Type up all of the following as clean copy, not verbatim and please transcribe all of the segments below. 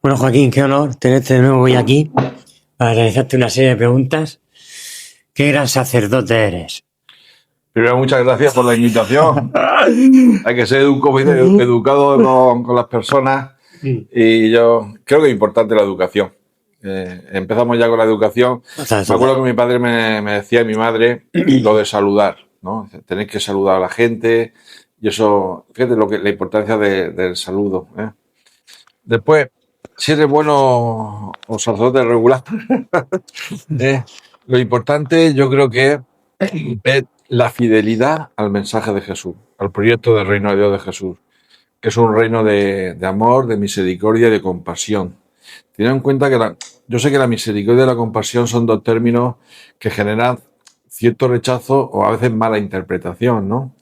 Bueno, Joaquín, qué honor tenerte de nuevo hoy aquí para realizarte una serie de preguntas. ¿Qué gran sacerdote eres? Primero, muchas gracias por la invitación. Hay que ser educado con las personas y yo creo que es importante la educación. Empezamos ya con la educación. Me acuerdo que mi padre me decía y mi madre lo de saludar, ¿no? Tenéis que saludar a la gente y eso, fíjate la importancia del saludo, ¿eh? Después, si eres bueno o sacerdote regular, lo importante yo creo que es la fidelidad al mensaje de Jesús, al proyecto del reino de Dios de Jesús, que es un reino de amor, de misericordia y de compasión. Teniendo en cuenta que yo sé que la misericordia y la compasión son dos términos que generan cierto rechazo o a veces mala interpretación, ¿no?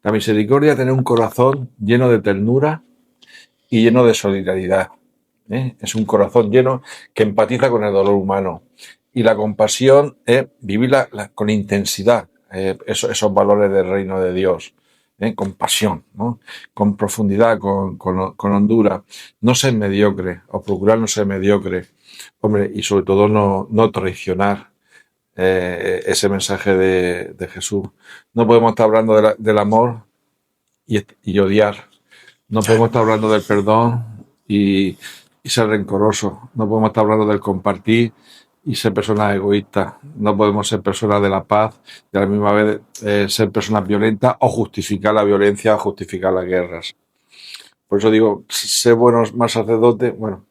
La misericordia es tener un corazón lleno de ternura y lleno de solidaridad, ¿eh? Es un corazón lleno que empatiza con el dolor humano. Y la compasión es vivir con intensidad esos valores del reino de Dios, con pasión, ¿no? Con profundidad, con hondura. No ser mediocre, o procurar no ser mediocre, hombre, y sobre todo no traicionar ese mensaje de Jesús. No podemos estar hablando del amor y odiar. No podemos estar hablando del perdón y ser rencoroso. No podemos estar hablando del compartir y ser personas egoístas. No podemos ser personas de la paz y a la misma vez ser personas violentas o justificar la violencia o justificar las guerras. Por eso digo, ser buenos más sacerdotes, bueno,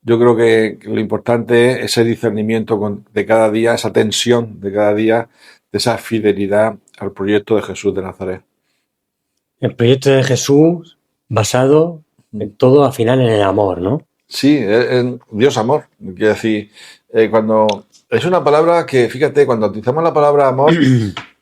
yo creo que lo importante es ese discernimiento de cada día, esa tensión de cada día, de esa fidelidad al proyecto de Jesús de Nazaret. El proyecto de Jesús basado en todo al final en el amor, ¿no? Sí, en Dios amor. Quiero decir, cuando es una palabra que, fíjate, cuando utilizamos la palabra amor,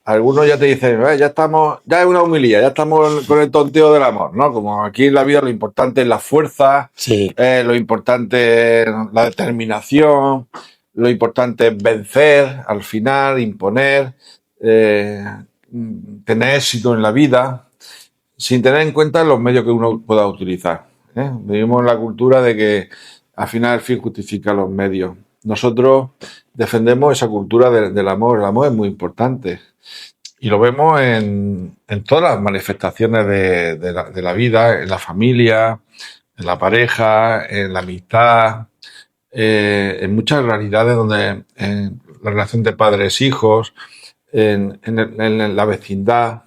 algunos ya te dicen, ya estamos, ya es una humilía, ya estamos con el tonteo del amor, ¿no? Como aquí en la vida lo importante es la fuerza, Sí. Lo importante es la determinación, lo importante es vencer al final, imponer, tener éxito en la vida, sin tener en cuenta los medios que uno pueda utilizar. Vivimos en la cultura de que al final el fin justifica los medios. Nosotros defendemos esa cultura del amor. El amor es muy importante. Y lo vemos en todas las manifestaciones de la vida, en la familia, en la pareja, en la amistad, en muchas realidades donde en la relación de padres-hijos, en la vecindad.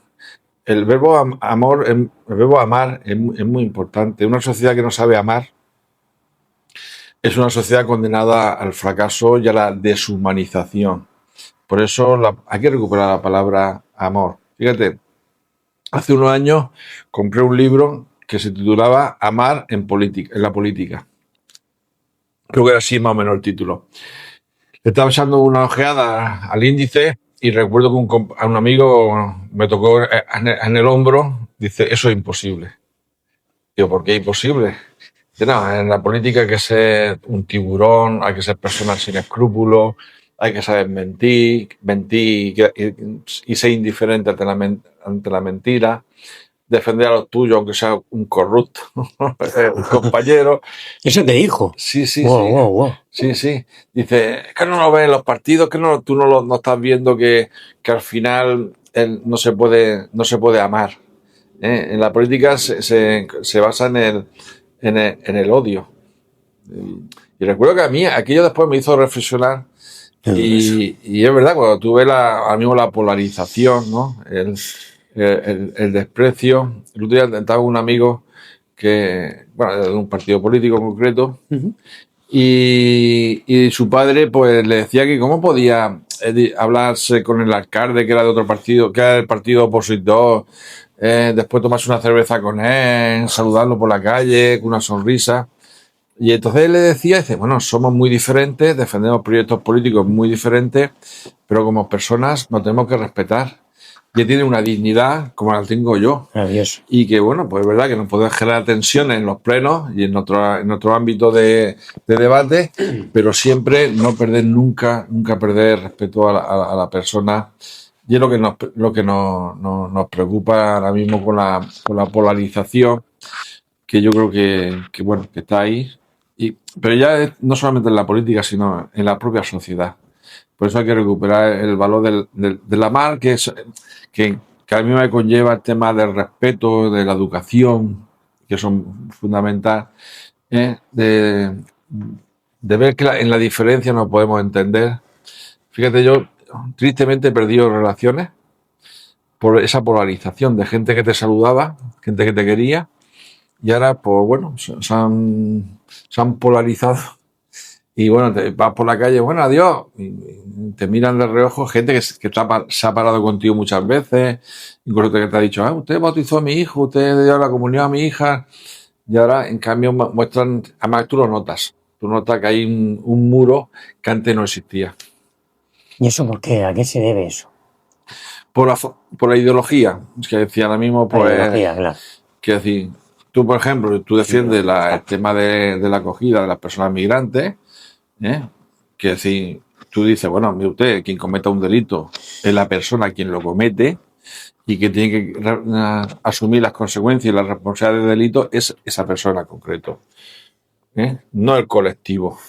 El verbo amar es muy importante. Una sociedad que no sabe amar es una sociedad condenada al fracaso y a la deshumanización. Por eso hay que recuperar la palabra amor. Fíjate, hace unos años compré un libro que se titulaba Amar en la política. Creo que era así más o menos el título. Le estaba echando una ojeada al índice y recuerdo que a un amigo me tocó en el hombro, dice, eso es imposible. Digo, ¿por qué es imposible? Dice, no, en la política hay que ser un tiburón, hay que ser personas sin escrúpulos, hay que saber mentir y ser indiferente ante la mentira, defender a los tuyos aunque sea un corrupto, un compañero. ¿Eso te dijo? Sí. Wow. Sí. Dice, es que no lo ves en los partidos, que tú no estás viendo que al final no se puede amar. En la política se basa en el odio. Y recuerdo que a mí aquello después me hizo reflexionar y es verdad, cuando tú ves ahora mismo la polarización, ¿no? El desprecio. El otro día estaba un amigo de un partido político concreto, y su padre pues le decía que cómo podía hablarse con el alcalde que era de otro partido, que era del partido opositor, después tomarse una cerveza con él, saludarlo por la calle con una sonrisa. Y entonces él le decía, dice, bueno, somos muy diferentes, defendemos proyectos políticos muy diferentes, pero como personas nos tenemos que respetar. Y él tiene una dignidad como la tengo yo. Maravilloso. Y que, bueno, pues es verdad que nos puede generar tensiones en los plenos y en nuestro ámbito de debate, pero siempre no perder nunca perder respeto a la persona. Y es lo que nos preocupa ahora mismo con la polarización, que yo creo que está ahí. Pero ya no solamente en la política, sino en la propia sociedad. Por eso hay que recuperar el valor del amar, que a mí me conlleva el tema del respeto, de la educación, que son fundamental, de ver que en la diferencia nos podemos entender. Fíjate, yo tristemente he perdido relaciones por esa polarización de gente que te saludaba, gente que te quería, y ahora, pues bueno, se han polarizado. Y bueno, te vas por la calle, bueno, adiós, y te miran de reojo gente que se ha parado contigo muchas veces, incluso que te ha dicho, usted bautizó a mi hijo, usted dio la comunión a mi hija, y ahora, en cambio, muestran, además tú lo notas, que hay un muro que antes no existía. ¿Y eso por qué? ¿A qué se debe eso? Por la ideología, es que decía ahora mismo, pues, claro. Que decir, tú, por ejemplo, tú defiendes el tema de la acogida de las personas migrantes, que decir, tú dices, bueno, mire usted, quien cometa un delito es la persona quien lo comete y que tiene que asumir las consecuencias y la responsabilidad del delito es esa persona en concreto, no el colectivo.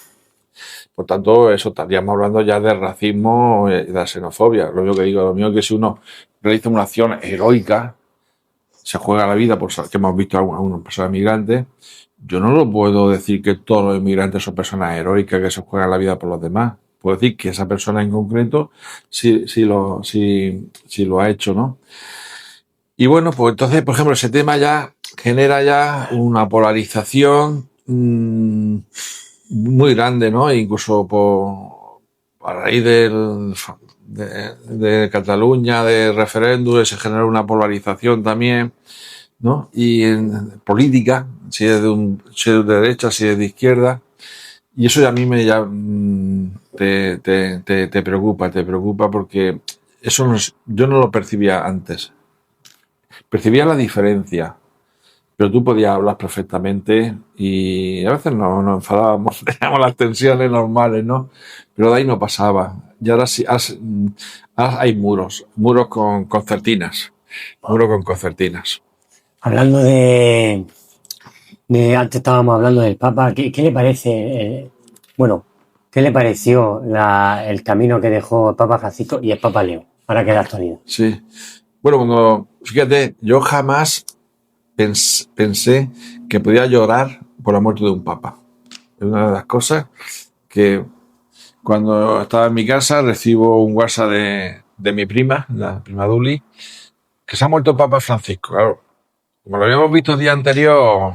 Por tanto, eso estaríamos hablando ya de racismo y de xenofobia. Lo que digo, lo mío es que si uno realiza una acción heroica, se juega la vida, por que hemos visto a algunas personas migrantes, yo no lo puedo decir que todos los inmigrantes son personas heroicas que se juegan la vida por los demás. Puedo decir que esa persona en concreto sí lo ha hecho, ¿no? Y bueno, pues entonces, por ejemplo, ese tema ya genera ya una polarización muy grande, ¿no? Incluso a raíz de Cataluña, de referéndum, se genera una polarización también, ¿no? Y en política, si es de derecha, si es de izquierda, y eso a mí te preocupa porque eso yo no lo percibía antes. Percibía la diferencia, pero tú podías hablar perfectamente y a veces nos enfadábamos, teníamos las tensiones normales, ¿no? Pero de ahí no pasaba. Y ahora sí hay muros con concertinas. Muros con concertinas. Hablando de antes estábamos hablando del Papa, ¿qué le parece? ¿Qué le pareció el camino que dejó el Papa Francisco y el Papa Leo para que la actualidad? Sí. Bueno, fíjate, yo jamás pensé que podía llorar por la muerte de un papa. Es una de las cosas que cuando estaba en mi casa recibo un WhatsApp de mi prima, la prima Duli, que se ha muerto el Papa Francisco. Claro, como lo habíamos visto el día anterior,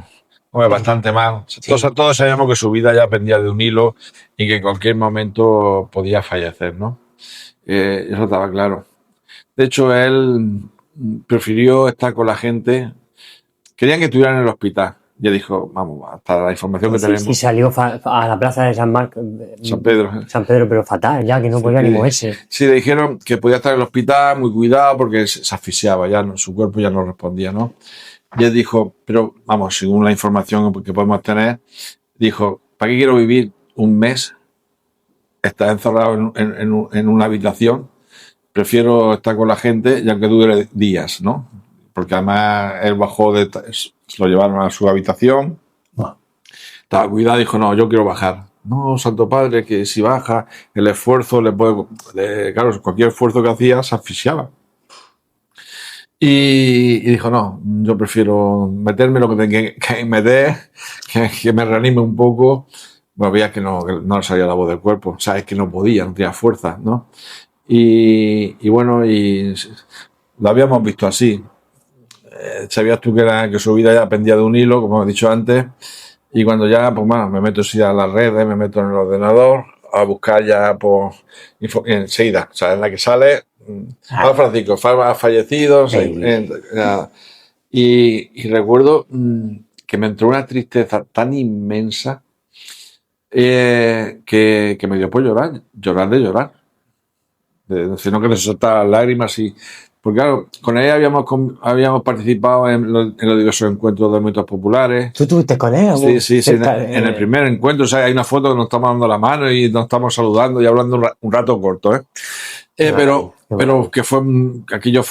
bastante mal. Sí. Todos sabíamos que su vida ya pendía de un hilo y que en cualquier momento podía fallecer, ¿no? Eso estaba claro. De hecho, él prefirió estar con la gente. Querían que estuvieran en el hospital. Ya dijo, vamos, hasta la información que tenemos. Y salió a la plaza de San Pedro, pero fatal, ya que no podía ni moverse. Sí, le dijeron que podía estar en el hospital, muy cuidado, porque se asfixiaba, su cuerpo ya no respondía, ¿no? Y él dijo, pero vamos, según la información que podemos tener, dijo, ¿para qué quiero vivir un mes? Estar encerrado en una habitación. Prefiero estar con la gente ya que dure días, ¿no? Porque además él bajó se lo llevaron a su habitación. Estaba cuidado, dijo, no, yo quiero bajar. No, Santo Padre, que si baja, el esfuerzo claro, cualquier esfuerzo que hacía se asfixiaba. Y dijo, no, yo prefiero meterme lo que tenga que meter, que me reanime un poco. Bueno, veía que no salía la voz del cuerpo, o sea, es que no podía, no tenía fuerza, ¿no? Y bueno, y lo habíamos visto así. Sabías tú que su vida ya pendía de un hilo, como he dicho antes, y cuando ya, pues bueno, me meto a las redes, me meto en el ordenador a buscar ya enseguida, o sea, en la que sale Francisco ha fallecido, y recuerdo que me entró una tristeza tan inmensa que me dio por llorar de llorar. Sino que nos soltaban lágrimas porque claro, con ella habíamos participado en los diversos encuentros de mitos populares. ¿Tú estuviste con ella? Sí, en el primer encuentro, o sea, hay una foto que nos estamos dando la mano y nos estamos saludando y hablando un rato corto, Pero que aquello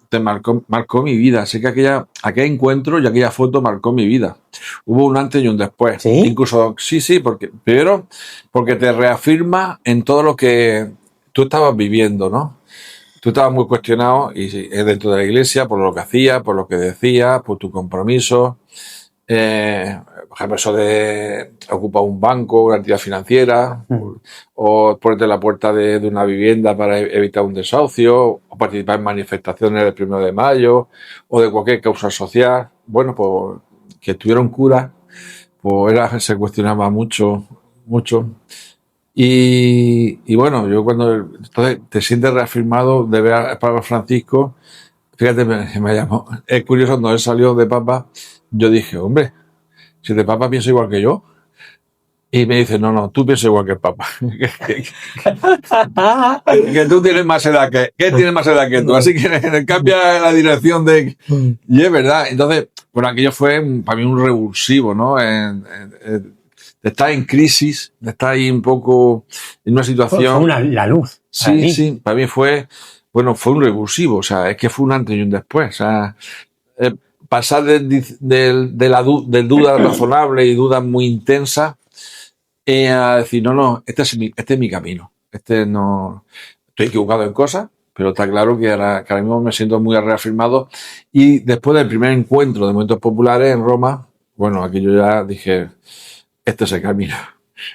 te marcó mi vida. Así que aquel encuentro y aquella foto marcó mi vida. Hubo un antes y un después. ¿Sí? Incluso, sí, porque te reafirma en todo lo que tú estabas viviendo, ¿no? Tú estabas muy cuestionado y dentro de la iglesia por lo que hacías, por lo que decías, por tu compromiso. Por ejemplo, eso de ocupar un banco, una entidad financiera, o ponerte en la puerta de una vivienda para evitar un desahucio, o participar en manifestaciones del 1 de mayo, o de cualquier causa social. Bueno, pues que tuvieron cura, pues se cuestionaba mucho. Y bueno, yo entonces te sientes reafirmado de ver al Papa Francisco. Fíjate, me llamó. Es curioso, cuando él salió de Papa, yo dije, hombre, si el Papa piensa igual que yo. Y me dice, no, tú piensas igual que el Papa. que tú tienes más edad que tienes más edad que tú. Así que cambia la dirección de... Y es verdad. Entonces, bueno, aquello fue para mí un revulsivo, ¿no? De estar en crisis, de estar ahí un poco en una situación... Fue la luz. Sí, para mí fue un revulsivo. O sea, es que fue un antes y un después. O sea, pasar del duda razonable y duda muy intensa a decir, no, este es mi camino. No, estoy equivocado en cosas, pero está claro que ahora mismo me siento muy reafirmado. Y después del primer encuentro de Momentos Populares en Roma, bueno, aquí yo ya dije, este es el camino.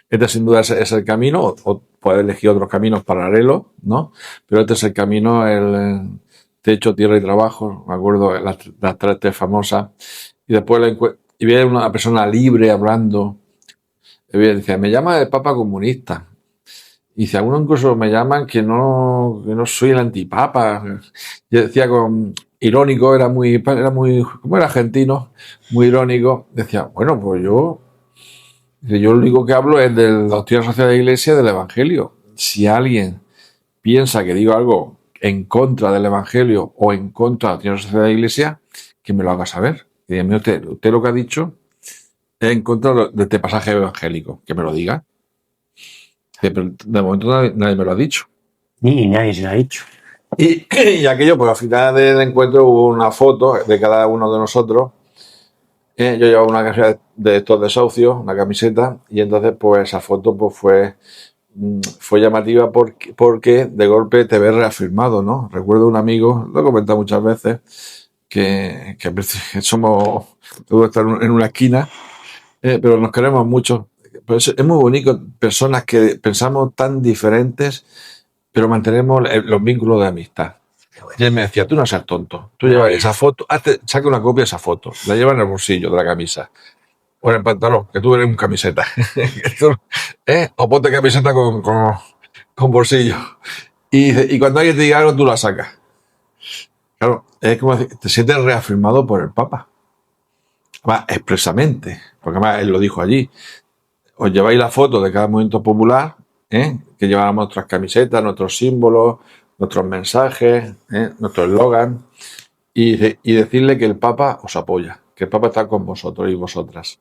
Este sin duda es el camino, o puedes elegir otros caminos paralelos, ¿no? Pero este es el camino, el techo, tierra y trabajo, me acuerdo, las 3 famosas. Y después y vi una persona libre hablando. Y decía, me llama el Papa comunista. Y dice, algunos incluso me llaman que no soy el antipapa. Yo decía irónico, era muy, como era argentino, muy irónico. Decía, bueno, pues yo lo único que hablo es de la doctrina social de la Iglesia, del Evangelio. Si alguien piensa que digo algo en contra del Evangelio o en contra de la doctrina social de la Iglesia, que me lo haga saber. Y dice, usted lo que ha dicho es en contra de este pasaje evangélico, que me lo diga. Pero de momento nadie me lo ha dicho. Ni nadie se lo ha dicho. Y aquello, pues al final del encuentro hubo una foto de cada uno de nosotros. Yo llevaba una camiseta de estos desahucios, una camiseta, y entonces pues esa foto pues fue llamativa porque de golpe te ves reafirmado, ¿no? Recuerdo un amigo, lo he comentado muchas veces, que somos, debo estar en una esquina, pero nos queremos mucho. Pues es muy bonito, personas que pensamos tan diferentes, pero mantenemos los vínculos de amistad. Y él me decía, tú no seas tonto, tú llevas esa foto, saca una copia de esa foto, la lleva en el bolsillo de la camisa, o en el pantalón, que tú eres un camiseta. O ponte camiseta con bolsillo. Y cuando alguien te diga algo, tú la sacas. Claro, es como decir, te sientes reafirmado por el Papa. Además, expresamente, porque además él lo dijo allí. Os lleváis la foto de cada Momento Popular, que llevábamos nuestras camisetas, nuestros símbolos, nuestros mensajes, nuestro eslogan, y decirle que el Papa os apoya, que el Papa está con vosotros y vosotras.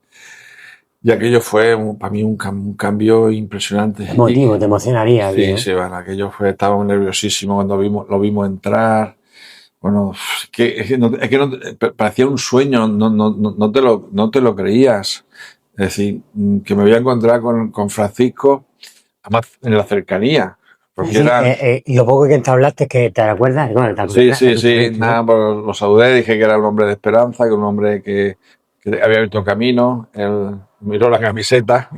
Y aquello fue para mí un cambio impresionante. Emotivo, te emocionaría. Sí, bueno, aquello estábamos nerviosísimos cuando lo vimos entrar. Bueno, parecía un sueño, no te lo creías. Es decir, que me voy a encontrar con Francisco, además en la cercanía. Porque y lo poco que te hablaste, que te acuerdas. Bueno, ¿te acuerdas? Sí. Nada, pues lo saludé, dije que era un hombre de esperanza, que un hombre que había abierto camino. Él miró la camiseta.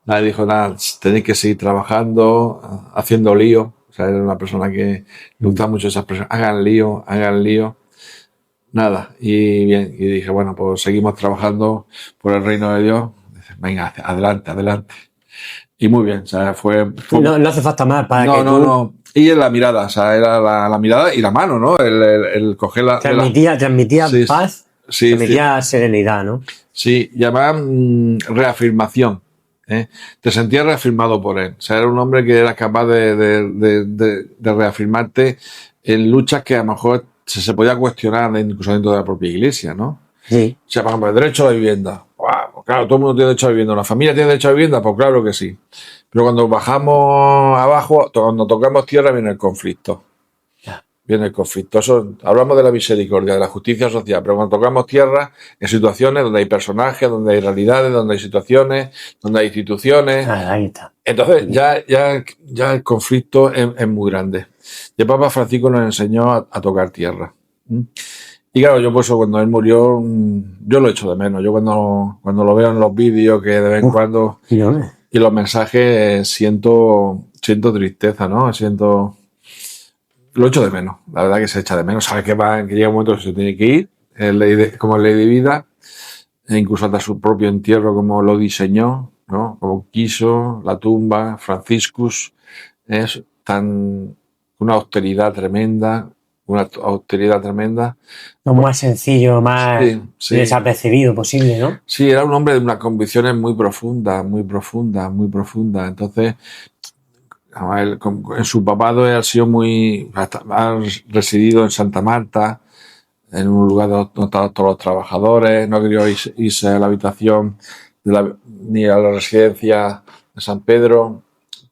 Nadie dijo nada, tenéis que seguir trabajando, haciendo lío. O sea, era una persona que le gustaba mucho esas personas. Hagan lío. Nada, y bien, y dije, bueno, pues seguimos trabajando por el reino de Dios. Venga, adelante. Y muy bien, o sea, fue no hace falta más para que No. Y en la mirada, o sea, era la mirada y la mano, ¿no? El coger la... Transmitía paz, transmitía serenidad, ¿no? Sí, y además reafirmación. Te sentías reafirmado por él. O sea, era un hombre que era capaz de reafirmarte en luchas que a lo mejor se podía cuestionar incluso dentro de la propia iglesia, ¿no? Sí. O sea, por ejemplo, el derecho a la vivienda. ¡Wow! Pues claro, todo el mundo tiene derecho a vivienda. ¿La familia tiene derecho a vivienda? Pues claro que sí. Pero cuando bajamos abajo, cuando tocamos tierra, viene el conflicto. Viene el conflicto. Eso, hablamos de la misericordia, de la justicia social, pero cuando tocamos tierra, en situaciones donde hay personajes, donde hay realidades, donde hay situaciones, donde hay instituciones. Ahí está. Entonces, ya el conflicto es muy grande. Y el Papa Francisco nos enseñó a tocar tierra. Y claro, yo por eso cuando él murió, yo lo echo de menos. Yo cuando lo veo en los vídeos, que de vez en cuando, y los mensajes, siento tristeza, ¿no? Lo echo de menos. La verdad que se echa de menos. Sabe que llega un momento que se tiene que ir, como ley de vida, e incluso hasta su propio entierro, como lo diseñó, ¿no? Como quiso, la tumba, Franciscus, es una austeridad tremenda. Lo más sencillo, más Sí. desapercibido posible, ¿no? Sí, era un hombre de unas convicciones muy profundas, muy profundas, muy profundas. Entonces, en su papado ha residido en Santa Marta, en un lugar donde estaban todos los trabajadores, no quería irse a la habitación ni a la residencia de San Pedro,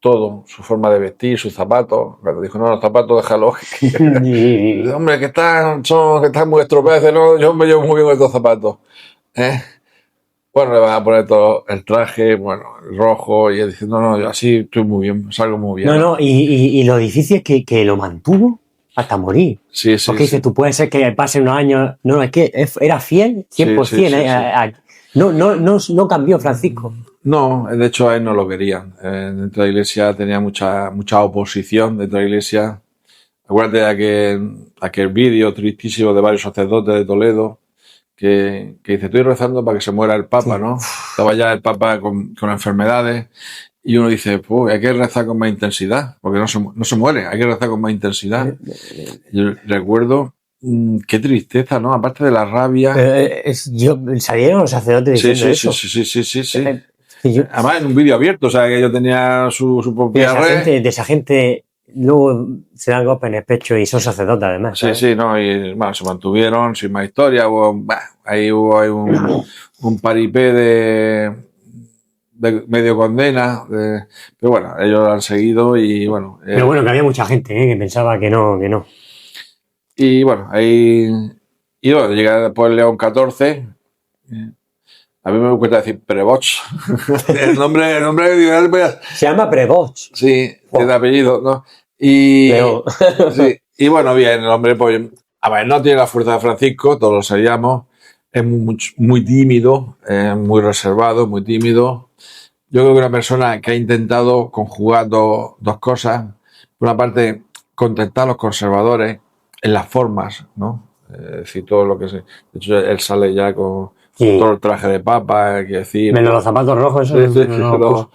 todo, su forma de vestir, sus zapatos. Cuando dijo, no, los zapatos déjalos. Hombre, que están muy estropeados. No, yo me llevo muy bien con estos zapatos. Bueno, le van a poner todo el traje, el rojo, y él diciendo, no, yo así estoy muy bien, salgo muy bien. No, y lo difícil es que lo mantuvo hasta morir. Sí. Porque dice, tú puedes ser que pase unos años. No, es que era fiel 100%. Sí. No cambió Francisco. No, de hecho a él no lo querían. Dentro de la iglesia tenía mucha oposición dentro de la iglesia. Acuérdate de aquel vídeo tristísimo de varios sacerdotes de Toledo que dice, estoy rezando para que se muera el Papa, ¿no? Estaba ya el Papa con enfermedades y uno dice, pues hay que rezar con más intensidad, porque no se muere, hay que rezar con más intensidad. Yo recuerdo, qué tristeza, ¿no? Aparte de la rabia. Salieron los sacerdotes diciendo eso. Sí. Además en un vídeo abierto, o sea que yo tenía su propia red. De esa gente luego se dan golpes en el pecho y son sacerdotes además. ¿sabes? Sí, no, y se mantuvieron sin más historia. Ahí hubo un paripé de medio condena, pero bueno, ellos lo han seguido y bueno. Pero bueno, que había mucha gente que pensaba que no. Y bueno, llega después León XIV. A mí me cuesta decir Prevost. el nombre se llama Prevost. Sí, tiene apellido, ¿no? Sí, y bueno, bien, el hombre, pues, a ver, no tiene la fuerza de Francisco, todos lo sabíamos, es muy tímido, muy reservado, muy tímido. Yo creo que una persona que ha intentado conjugar dos cosas, por una parte, contentar a los conservadores en las formas, ¿no? Es decir, todo lo que se... De hecho, él sale ya con todo el traje de papa, hay que decir... Menos los zapatos rojos, eso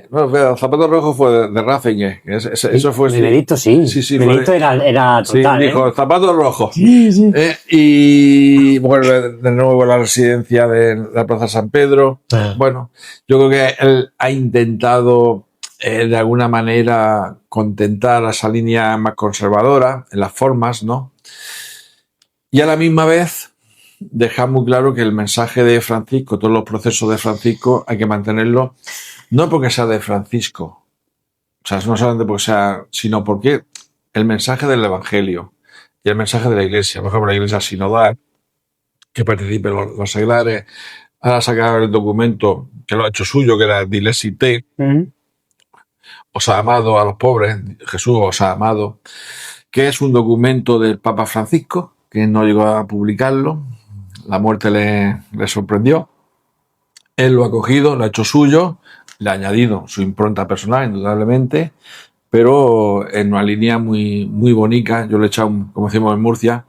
los zapatos rojos fue de Ratzinger. Eso fue... Benedicto sí. Benedicto era total. Sí, dijo, zapatos rojos. Sí. Y vuelve de nuevo a la residencia de la Plaza San Pedro. Bueno, yo creo que él ha intentado de alguna manera contentar a esa línea más conservadora en las formas, ¿no? Y a la misma vez dejar muy claro que el mensaje de Francisco, todos los procesos de Francisco, hay que mantenerlo, no porque sea de Francisco, o sea, no solamente porque sea, sino porque el mensaje del Evangelio y el mensaje de la Iglesia, por ejemplo, la Iglesia sinodal, que participen los seglares, ahora sacar el documento que lo ha hecho suyo, que era Dilesi Te, os ha amado a los pobres, Jesús os ha amado, que es un documento del Papa Francisco, que no llegó a publicarlo, la muerte le sorprendió, él lo ha cogido, lo ha hecho suyo, le ha añadido su impronta personal, indudablemente, pero en una línea muy, muy bonita, yo le he echado, como decimos en Murcia,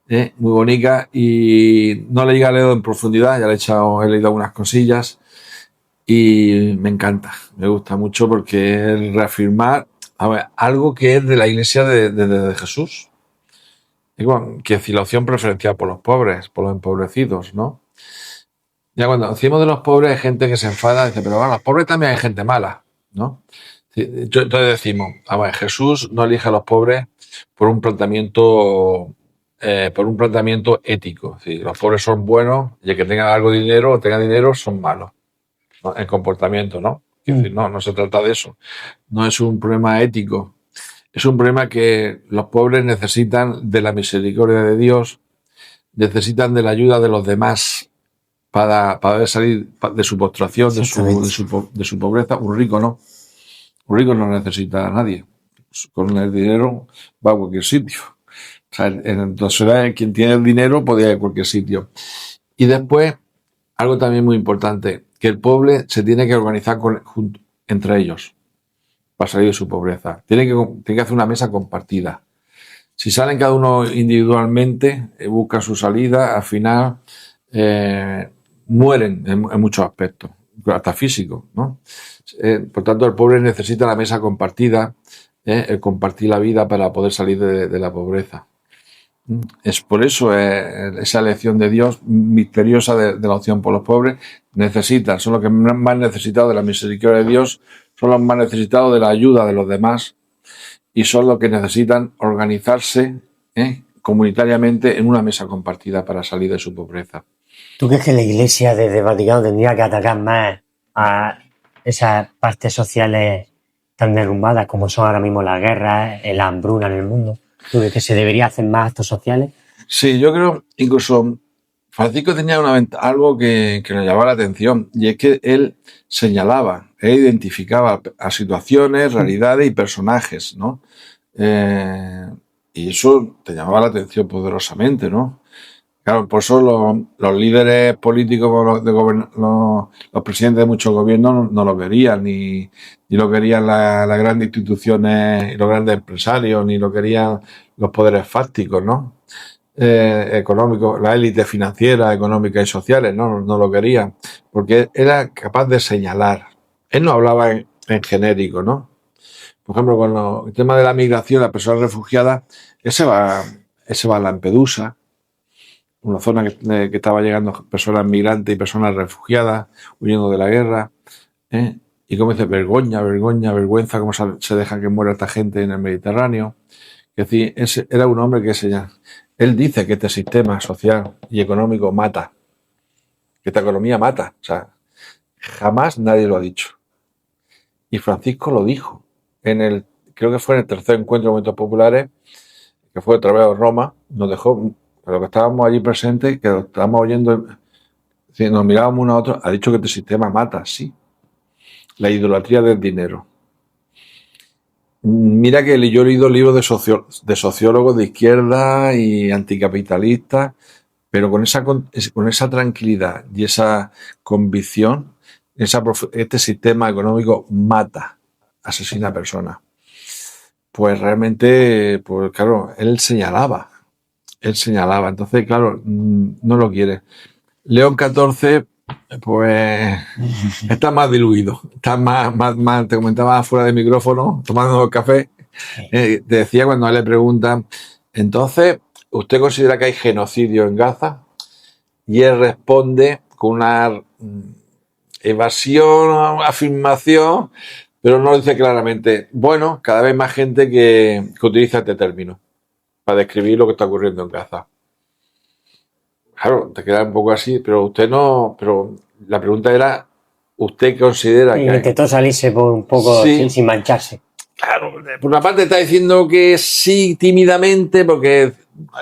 muy bonita, y no le llega a leer en profundidad, ya he leído algunas cosillas, y me encanta, me gusta mucho porque es reafirmar algo que es de la Iglesia de Jesús. Digo, que decir, la opción preferencial por los pobres, por los empobrecidos, ¿no? Ya cuando decimos de los pobres hay gente que se enfada y dice, pero bueno, los pobres también hay gente mala, ¿no? Entonces decimos, Jesús no elige a los pobres por un planteamiento por un planteamiento ético. Es decir, los pobres son buenos y el que tenga algo de dinero o tenga dinero son malos, ¿no? En comportamiento, ¿no? Es decir, no se trata de eso. No es un problema ético. Es un problema que los pobres necesitan de la misericordia de Dios, necesitan de la ayuda de los demás para poder salir de su postración, de su pobreza. Un rico no. Un rico no necesita a nadie. Con el dinero va a cualquier sitio. O sea, en la sociedad, quien tiene el dinero puede ir a cualquier sitio. Y después, algo también muy importante, que el pobre se tiene que organizar entre ellos para salir de su pobreza. Tiene que hacer una mesa compartida. Si salen cada uno individualmente, buscan su salida, al final mueren en muchos aspectos, hasta físicos, ¿no? Por tanto, el pobre necesita la mesa compartida, el compartir la vida para poder salir de la pobreza. Es por eso esa elección de Dios misteriosa de la opción por los pobres. Son los que más necesitados de la misericordia de Dios, son los más necesitados de la ayuda de los demás y son los que necesitan organizarse comunitariamente en una mesa compartida para salir de su pobreza. ¿Tú crees que la Iglesia desde Vaticano tendría que atacar más a esas partes sociales tan derrumbadas como son ahora mismo las guerras, la hambruna en el mundo? ¿Tú crees que se debería hacer más actos sociales? Sí, yo creo, incluso Francisco tenía algo que nos llamaba la atención, y es que él señalaba, él identificaba a situaciones, realidades y personajes, ¿no? Y eso te llamaba la atención poderosamente, ¿no? Claro, por eso los líderes políticos, los presidentes de muchos gobiernos no lo querían, ni lo querían las grandes instituciones y los grandes empresarios, ni lo querían los poderes fácticos, ¿no? Económicos, la élite financiera, económica y sociales, no lo querían, porque era capaz de señalar. Él no hablaba en genérico, ¿no? Por ejemplo, con el tema de la migración, las personas refugiadas, ese va a Lampedusa, una zona que estaba llegando personas migrantes y personas refugiadas huyendo de la guerra, y como dice, vergüenza, cómo se deja que muera esta gente en el Mediterráneo. Es decir, era un hombre que él dice que este sistema social y económico mata, que esta economía mata. O sea, jamás nadie lo ha dicho. Y Francisco lo dijo creo que fue en el tercer encuentro de Momentos Populares, que fue otra vez a Roma, nos dejó, pero que estábamos allí presentes, que lo estábamos oyendo, nos mirábamos uno a otro, ha dicho que este sistema mata, sí. La idolatría del dinero. Mira que yo he leído libros de sociólogos de izquierda y anticapitalistas, pero con esa tranquilidad y esa convicción, este sistema económico mata, asesina a personas. Pues realmente, pues claro, él señalaba. Entonces, claro, no lo quiere. León XIV, pues está más diluido, está más, te comentaba fuera de micrófono, tomando café, te decía cuando a él le preguntan, entonces, ¿usted considera que hay genocidio en Gaza? Y él responde con una evasión, afirmación, pero no lo dice claramente. Bueno, cada vez más gente que utiliza este término para describir lo que está ocurriendo en Gaza. Claro, te queda un poco así, pero usted no. Pero la pregunta era: ¿usted considera que intentó salirse por un poco sin mancharse? Claro, por una parte está diciendo que sí, tímidamente, porque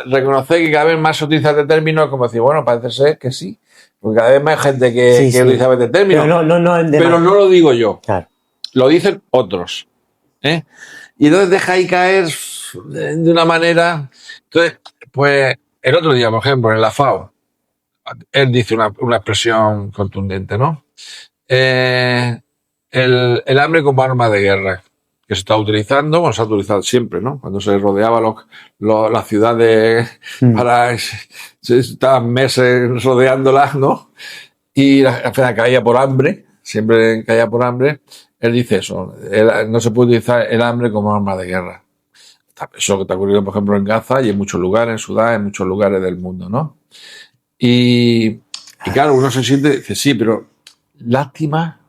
reconocer que cada vez más se utiliza este término es como decir, bueno, parece ser que sí, porque cada vez más hay gente que utiliza este término. Pero no lo digo yo. Claro. Lo dicen otros. Y entonces deja ahí caer de una manera. Entonces, pues, el otro día, por ejemplo, en la FAO, él dice una expresión contundente, ¿no? El hambre como arma de guerra, que se está utilizando, bueno, se ha utilizado siempre, ¿no? Cuando se rodeaba las ciudades se estaban meses rodeándolas, ¿no? Y la ciudad caía por hambre, siempre caía por hambre. Él dice eso, no se puede utilizar el hambre como arma de guerra. Eso que está ocurriendo, por ejemplo, en Gaza y en muchos lugares, en Sudán, en muchos lugares del mundo, ¿no? Y claro, uno se siente, dice, sí, pero lástima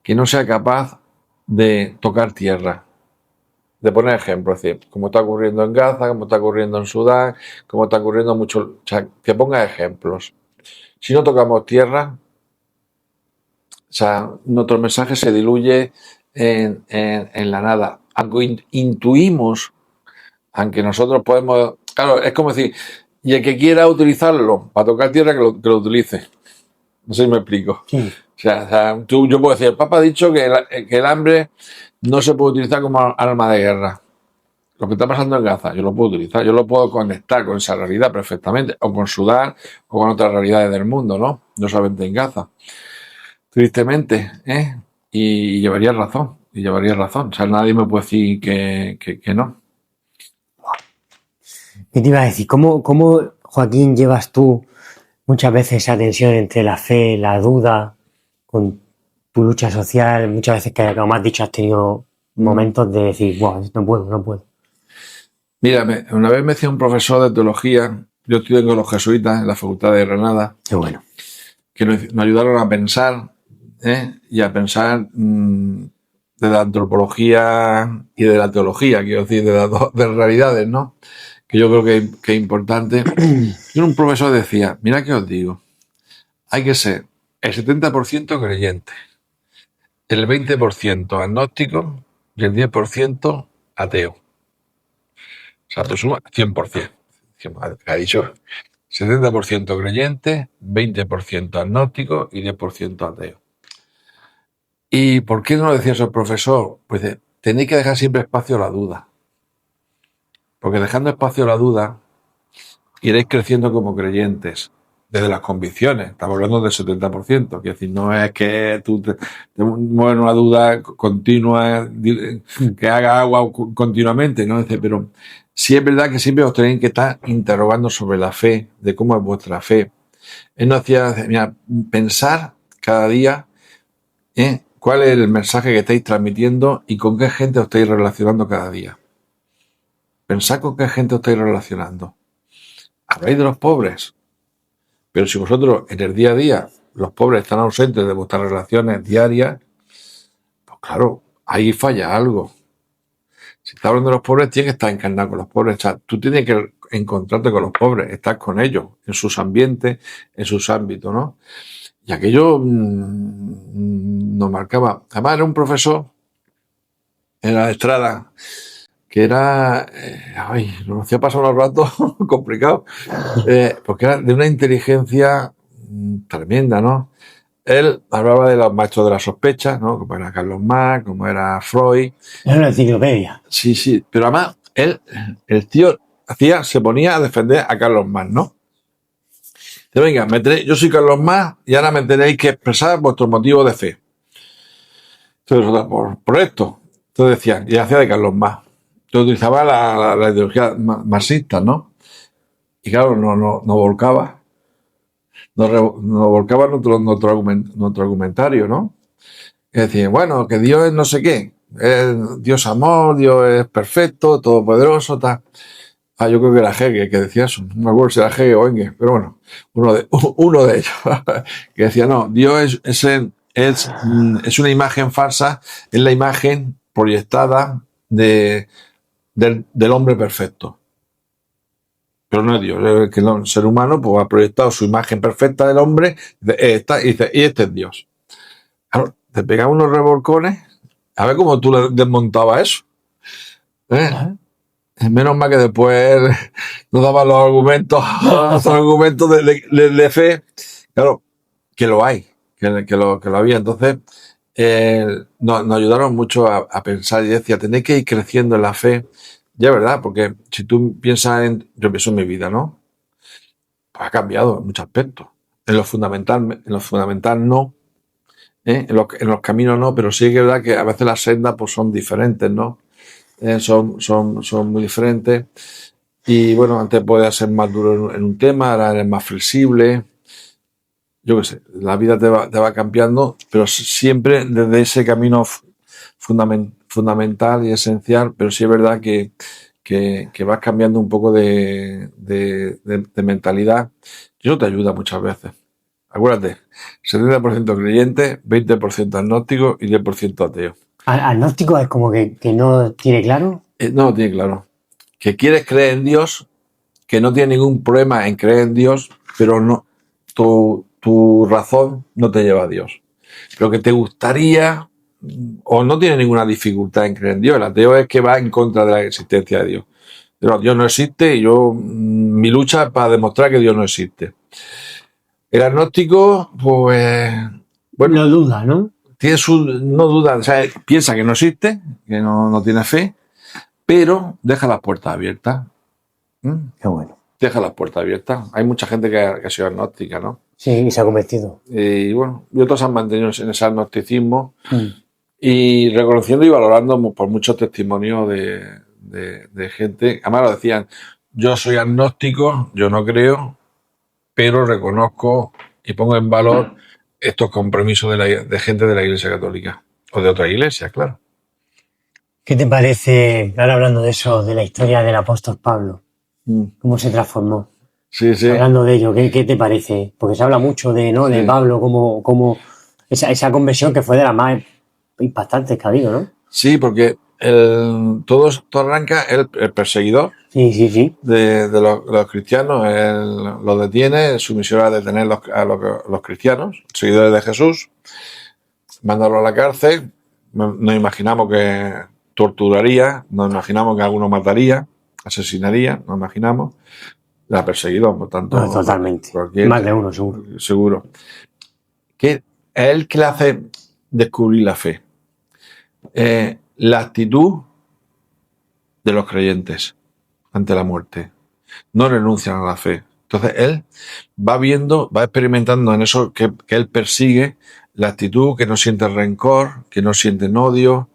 que no sea capaz de tocar tierra. de poner ejemplos, es decir, como está ocurriendo en Gaza, como está ocurriendo en Sudán, como está ocurriendo mucho, o sea, que ponga ejemplos. Si no tocamos tierra, o sea, nuestro mensaje se diluye en la nada. Aunque intuimos, aunque nosotros podemos, claro, es como decir, y el que quiera utilizarlo para tocar tierra, que lo utilice. No sé si me explico. Sí. O sea, yo puedo decir, el Papa ha dicho que el hambre no se puede utilizar como arma de guerra. Lo que está pasando en Gaza, yo lo puedo utilizar, yo lo puedo conectar con esa realidad perfectamente, o con Sudán, o con otras realidades del mundo, ¿no? No solamente en Gaza. Tristemente, ¿eh? Y llevaría razón, O sea, nadie me puede decir que no. ¿Qué te iba a decir? ¿Cómo, Joaquín, llevas tú muchas veces esa tensión entre la fe y la duda con tu lucha social? Muchas veces que, como has dicho, has tenido momentos de decir, wow, no puedo. Mira, una vez me decía un profesor de teología, yo estudié con los jesuitas en la Facultad de Granada, Qué bueno. que nos ayudaron a pensar, y a pensar de la antropología y de la teología, quiero decir, de las dos de realidades, ¿no? Que yo creo que es importante. Y un profesor decía, mira que os digo, hay que ser el 70% creyente, el 20% agnóstico y el 10% ateo. O sea, tú sumas 100%. Ha dicho 70% creyente, 20% agnóstico y 10% ateo. ¿Y por qué no lo decía eso el profesor? Pues tenéis que dejar siempre espacio a la duda. Porque dejando espacio a la duda, iréis creciendo como creyentes. Desde las convicciones, estamos hablando del 70%, que decir, no es que tú te mueves una duda continua, que haga agua continuamente, ¿no? Pero sí es verdad que siempre os tenéis que estar interrogando sobre la fe, de cómo es vuestra fe. Él nos hacía, mira, pensar cada día cuál es el mensaje que estáis transmitiendo y con qué gente os estáis relacionando cada día. Pensad con qué gente os estáis relacionando. Habláis de los pobres. Pero si vosotros en el día a día los pobres están ausentes de vuestras relaciones diarias, pues claro, ahí falla algo. Si estás hablando de los pobres, tienes que estar encarnado con los pobres. O sea, tú tienes que encontrarte con los pobres, estar con ellos, en sus ambientes, en sus ámbitos, ¿no? Y aquello nos marcaba. Además, era un profesor en la Estrada que era, nos hacía pasar unos ratos complicados, porque era de una inteligencia tremenda, ¿no? Él hablaba de los maestros de la sospecha, ¿no? Como era Carlos Marx, como era Freud. Es una enciclopedia. Sí, pero además, el tío se ponía a defender a Carlos Marx, ¿no? Dice, venga, yo soy Carlos Marx y ahora me tenéis que expresar vuestros motivos de fe. Entonces, por esto. Entonces decía, y hacía de Carlos Marx. Yo utilizaba la ideología marxista, ¿no? Y claro, no volcaba. No volcaba nuestro argumentario, ¿no? Es decir, bueno, que Dios es no sé qué. Es Dios amor, Dios es perfecto, todopoderoso, tal. Yo creo que era Hegel que decía eso. No me acuerdo si era Hegel o Engels, pero bueno, uno de ellos. Que decía, no, Dios es una imagen falsa, es la imagen proyectada del hombre perfecto. Pero no es Dios, es que el ser humano pues, ha proyectado su imagen perfecta del hombre y dice, y este es Dios. Claro, te pegaba unos revolcones, a ver cómo tú le desmontabas eso. Menos mal que después nos daban los argumentos, de fe, claro, que lo hay, que lo había. Entonces, nos ayudaron mucho a pensar y decía, tenéis que ir creciendo en la fe. Ya es verdad, porque si tú piensas yo pienso en mi vida, ¿no? Pues ha cambiado en muchos aspectos. En lo fundamental no, en los caminos no, pero sí que es verdad que a veces las sendas pues son diferentes, ¿no? Son muy diferentes. Y bueno, antes podías ser más duro en un tema, ahora eres más flexible. Yo qué sé, la vida te va cambiando, pero siempre desde ese camino fundamental y esencial, pero sí es verdad que vas cambiando un poco de mentalidad. Y eso te ayuda muchas veces. Acuérdate, 70% creyente, 20% agnóstico y 10% ateo. ¿Agnóstico es como que no tiene claro? No lo tiene claro. Que quieres creer en Dios, que no tiene ningún problema en creer en Dios, pero no, tu razón no te lleva a Dios. Pero que te gustaría, o no tiene ninguna dificultad en creer en Dios. El ateo es que va en contra de la existencia de Dios. Pero Dios no existe y mi lucha es para demostrar que Dios no existe. El agnóstico, pues, bueno, No duda, ¿no? no duda, o sea, piensa que no existe, que no tiene fe, pero deja las puertas abiertas. Qué bueno. Deja las puertas abiertas. Hay mucha gente que ha sido agnóstica, ¿no? Sí, y se ha convertido. Y bueno, y otros han mantenido en ese agnosticismo y reconociendo y valorando por muchos testimonios de gente. Además lo decían, yo soy agnóstico, yo no creo, pero reconozco y pongo en valor estos compromisos de gente de la Iglesia Católica o de otras iglesias, claro. ¿Qué te parece, ahora hablando de eso, de la historia del apóstol Pablo? ¿Cómo se transformó? Sí, sí. Hablando de ello, ¿qué te parece? Porque se habla mucho de, ¿no? de Pablo, como esa conversión que fue de las más impactantes que ha habido, ¿no? Sí, porque todo arranca el perseguidor Sí. de los cristianos. Él los detiene, su misión era detener a los cristianos, seguidores de Jesús, mandarlos a la cárcel. Nos imaginamos que torturaría, nos imaginamos que alguno mataría, asesinaría, nos imaginamos. La perseguidor, por tanto. No, totalmente. Más de uno, seguro. Seguro. Que es él que le hace descubrir la fe. La actitud de los creyentes ante la muerte. No renuncian a la fe. Entonces él va viendo, va experimentando en eso que él persigue, la actitud, que no siente rencor, que no siente odio,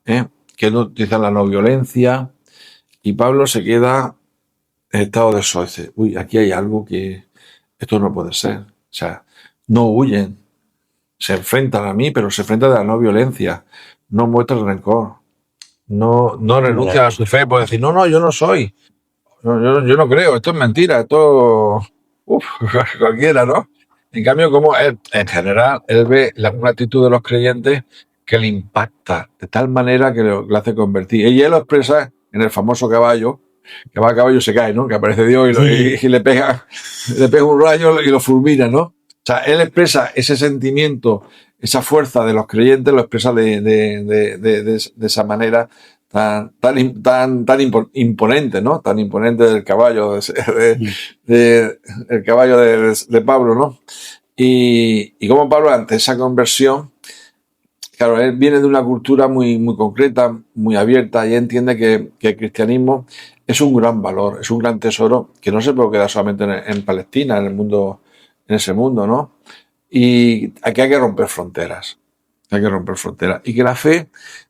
que no utiliza la no violencia. Y Pablo se queda en estado de shock. Dice, uy, aquí hay algo que esto no puede ser. O sea, no huyen, se enfrentan a mí, pero se enfrentan a la no violencia, no muestran rencor, no renuncian a su fe por decir, no, yo no soy, yo no creo, esto es mentira, esto, cualquiera, ¿no? En cambio, como él, en general, él ve una actitud de los creyentes que le impacta de tal manera que le hace convertir. Y él lo expresa en el famoso caballo, que va a caballo y se cae, ¿no? Que aparece Dios y le pega un rayo y lo fulmina, ¿no? O sea, él expresa ese sentimiento, esa fuerza de los creyentes, lo expresa de esa manera tan imponente, ¿no? Tan imponente del caballo, el caballo de Pablo, ¿no? Y como Pablo, ante esa conversión, claro, él viene de una cultura muy, muy concreta, muy abierta, y entiende que el cristianismo es un gran valor, es un gran tesoro que no se puede quedar solamente en Palestina, en ese mundo, ¿no? Y aquí hay que romper fronteras. Y que la fe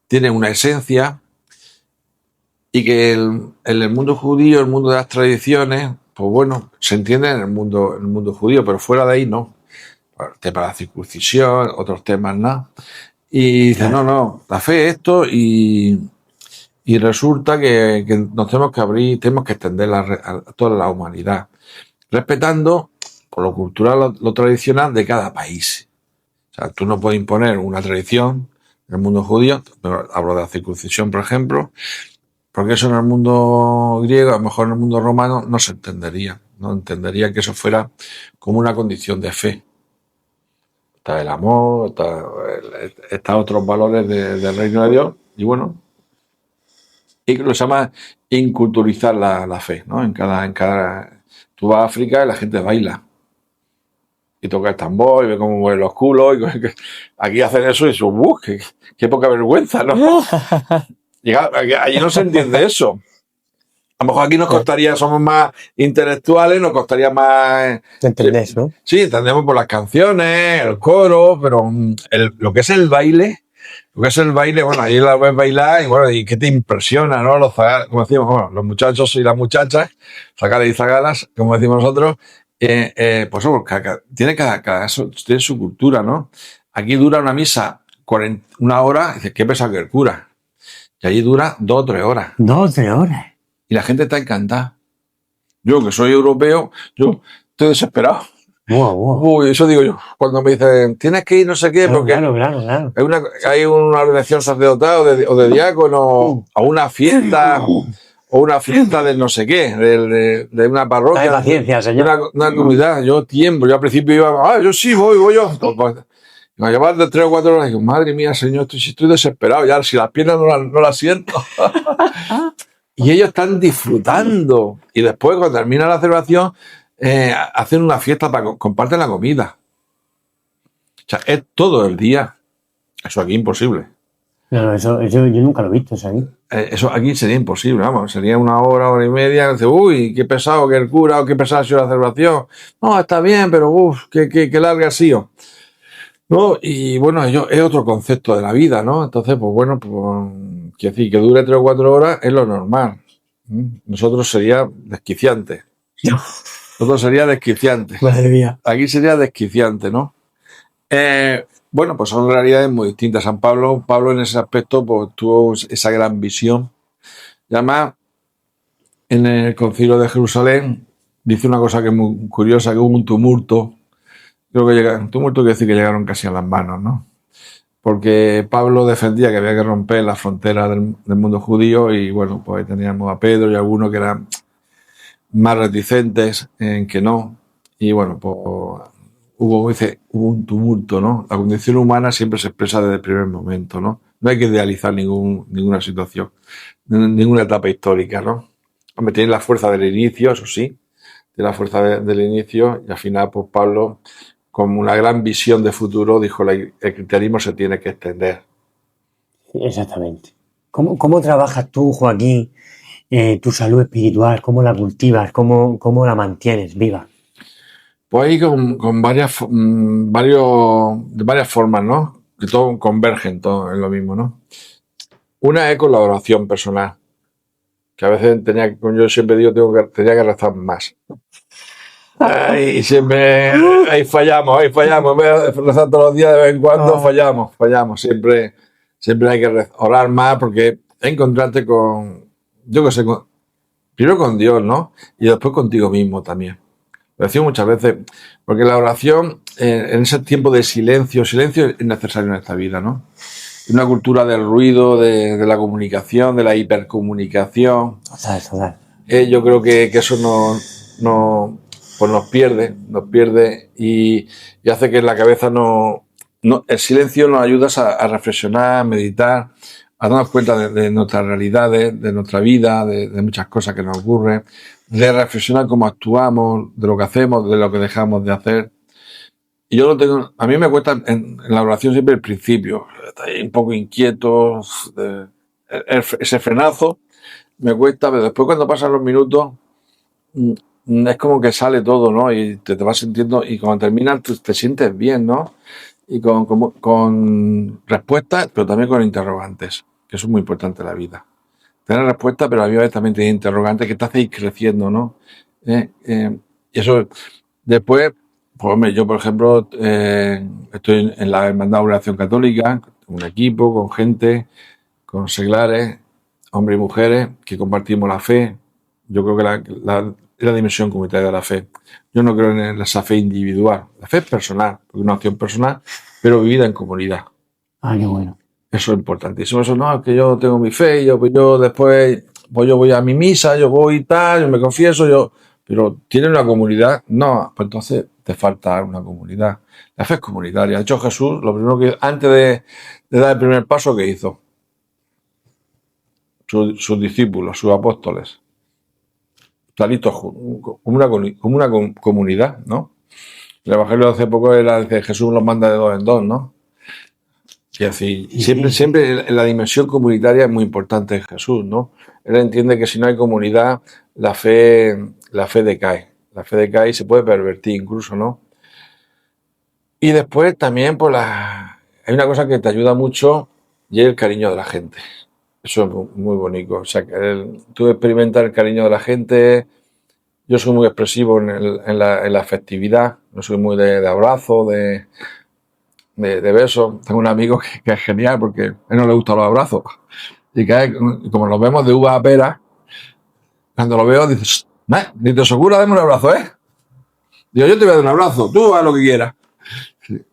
tiene una esencia y que en el mundo judío, el mundo de las tradiciones, pues bueno, se entiende en el mundo judío, pero fuera de ahí no. El tema de la circuncisión, otros temas, ¿no? Y dice, no, la fe es esto y resulta que nos tenemos que abrir, tenemos que extenderla a toda la humanidad, respetando por lo cultural, lo tradicional de cada país. O sea, tú no puedes imponer una tradición en el mundo judío, pero hablo de la circuncisión, por ejemplo, porque eso en el mundo griego, a lo mejor en el mundo romano, no se entendería. No entendería que eso fuera como una condición de fe. Está el amor, está otros valores del reino de Dios, y bueno, y lo se llama inculturizar la fe, ¿no? En cada tú vas a África y la gente baila y toca el tambor y ve cómo mueven los culos y aquí hacen eso y eso, qué poca vergüenza, ¿no? Allí no se entiende eso. A lo mejor aquí nos costaría, somos más intelectuales, nos costaría más... ¿Te entendés, no? Sí, entendemos por las canciones, el coro, pero lo que es el baile, bueno, ahí la ves bailar y bueno, ¿y qué te impresiona, no? Como decimos, bueno, los muchachos y las muchachas, zagalas y zagalas, como decimos nosotros, pues tiene cada eso tiene su cultura, ¿no? Aquí dura una misa 1 hora, y dices, qué pesado que el cura. Y allí dura 2 o 3 horas. 2 o 3 horas. Y la gente está encantada. Yo, que soy europeo, yo estoy desesperado. Uy, eso digo yo. Cuando me dicen, tienes que ir no sé qué, Claro, porque claro. hay una ordenación sacerdotal o de diácono, a una fiesta, o una fiesta de no sé qué, de una Dame parroquia, paciencia, de señor. una comunidad. Yo tiemblo. Yo al principio iba, yo sí, voy yo. Pues, me llevar de 3 o 4 horas y digo, madre mía, señor, estoy desesperado ya, si las piernas no las siento. Y ellos están disfrutando. Y después, cuando termina la celebración, hacen una fiesta comparten la comida. O sea, es todo el día. Eso aquí imposible. No, eso yo nunca lo he visto, ¿sabes? Eso aquí sería imposible, vamos. Sería una hora y media. Dice, uy, qué pesado que el cura o qué pesada ha sido la celebración. No, está bien, pero uff, qué larga ha sido. ¿No? Y bueno, es otro concepto de la vida, ¿no? Entonces, pues bueno, pues, quiero decir, que dure 3 o 4 horas es lo normal. Nosotros sería desquiciante. Nosotros sería desquiciante. Madre mía. Aquí sería desquiciante, ¿no? Bueno, pues son realidades muy distintas. Pablo en ese aspecto, pues tuvo esa gran visión. Y además, en el Concilio de Jerusalén, dice una cosa que es muy curiosa, que hubo un tumulto. Creo que un tumulto quiere decir que llegaron casi a las manos, ¿no? Porque Pablo defendía que había que romper la frontera del mundo judío y bueno, pues teníamos a Pedro y algunos que eran más reticentes en que no. Y bueno, pues hubo un tumulto, ¿no? La condición humana siempre se expresa desde el primer momento, ¿no? No hay que idealizar ninguna situación, ninguna etapa histórica, ¿no? Hombre, tiene la fuerza del inicio, eso sí, tiene la fuerza del inicio y al final, pues Pablo, como una gran visión de futuro, dijo, el cristianismo se tiene que extender. Exactamente. ¿Cómo trabajas tú, Joaquín, tu salud espiritual? ¿Cómo la cultivas? ¿Cómo la mantienes viva? Pues ahí con varias formas, ¿no? Que todo convergen, todo es lo mismo, ¿no? Una es con la oración personal, que a veces yo siempre digo, tenía que rezar más. Y siempre, ahí fallamos. En vez de rezar todos los días, de vez en cuando fallamos. Siempre hay que orar más porque encontrarte yo qué sé, primero con Dios, ¿no? Y después contigo mismo también. Lo decimos muchas veces, porque la oración, en ese tiempo de silencio es necesario en esta vida, ¿no? Una cultura del ruido, de la comunicación, de la hipercomunicación. Total. Yo creo que eso pues nos pierde y hace que en la cabeza el silencio nos ayuda a reflexionar, a meditar, a darnos cuenta de nuestras realidades, de nuestra vida, de muchas cosas que nos ocurren, de reflexionar cómo actuamos, de lo que hacemos, de lo que dejamos de hacer. Y a mí me cuesta en la oración siempre el principio, estoy un poco inquieto, ese frenazo me cuesta, pero después cuando pasan los minutos es como que sale todo, ¿no? Y te vas sintiendo, y cuando terminas te sientes bien, ¿no? Y con respuestas, pero también con interrogantes, que eso es muy importante en la vida. Tener respuestas, pero a la vez también tener interrogantes que te hace ir creciendo, ¿no? Y eso, después, pues hombre, yo por ejemplo estoy en la Hermandad de Oración Católica, un equipo, con gente, con seglares, hombres y mujeres, que compartimos la fe. Yo creo que es la dimensión comunitaria de la fe. Yo no creo en esa fe individual. La fe es personal, porque es una opción personal, pero vivida en comunidad. Qué bueno. Eso es importantísimo. Eso no, es que yo tengo mi fe, yo después, pues yo voy a mi misa, yo voy y tal, yo me confieso, pero ¿tiene una comunidad? No, pues entonces te falta una comunidad. La fe es comunitaria. De hecho, Jesús, lo primero que, antes de dar el primer paso, ¿qué hizo? Sus discípulos, sus apóstoles, salitos como una comunidad, ¿no? El Evangelio de hace poco era que Jesús los manda de 2 en 2, ¿no? Es decir, siempre la dimensión comunitaria es muy importante en Jesús, ¿no? Él entiende que si no hay comunidad, la fe decae. La fe decae y se puede pervertir incluso, ¿no? Y después también, pues, hay una cosa que te ayuda mucho y es el cariño de la gente. Eso es muy bonito. O sea, tú experimentas el cariño de la gente. Yo soy muy expresivo en la afectividad. No soy muy de abrazo, de besos. Tengo un amigo que es genial porque a él no le gustan los abrazos. Y como nos vemos de uva a pera, cuando lo veo dices, ni te segura, dame un abrazo, ¿eh? Digo, yo te voy a dar un abrazo, tú haz lo que quieras.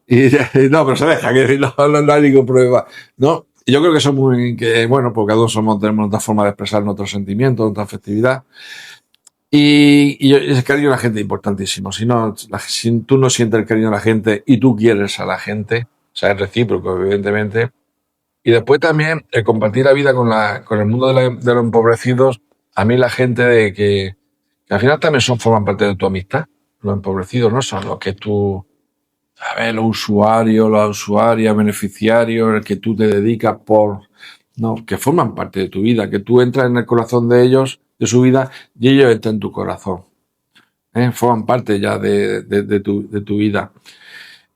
Y no, pero se deja, que no hay ningún problema. No, yo creo que eso es muy, que bueno, porque cada uno tenemos otra forma de expresar nuestros sentimientos, nuestra afectividad. Y el cariño a la gente es importantísimo. Si tú no sientes el cariño a la gente y tú quieres a la gente, o sea, es recíproco, evidentemente. Y después también el compartir la vida con el mundo de los empobrecidos. A mí la gente que al final también forman parte de tu amistad. Los empobrecidos no son los que tú, a ver, los usuarios, las usuarias, beneficiarios, el que tú te dedicas no, que forman parte de tu vida, que tú entras en el corazón de ellos, de su vida, y ellos entran en tu corazón. Forman parte ya de tu vida.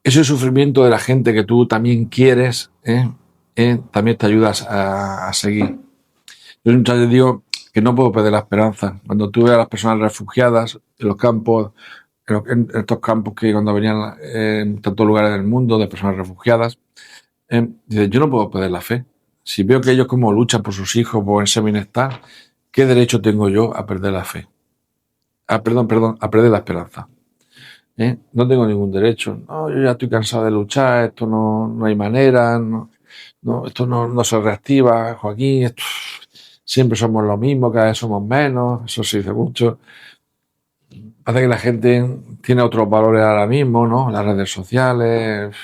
Ese sufrimiento de la gente que tú también quieres, también te ayudas a seguir. Yo muchas veces digo que no puedo perder la esperanza. Cuando tú ves a las personas refugiadas en los campos, en estos campos que cuando venían en tantos lugares del mundo de personas refugiadas, dices, yo no puedo perder la fe. Si veo que ellos como luchan por sus hijos, por ese bienestar, ¿qué derecho tengo yo a perder la fe? A perder la esperanza. No tengo ningún derecho. No, yo ya estoy cansado de luchar, esto no hay manera, esto no se reactiva, Joaquín, siempre somos lo mismo, cada vez somos menos, eso se dice mucho. Parece que la gente tiene otros valores ahora mismo, ¿no? Las redes sociales,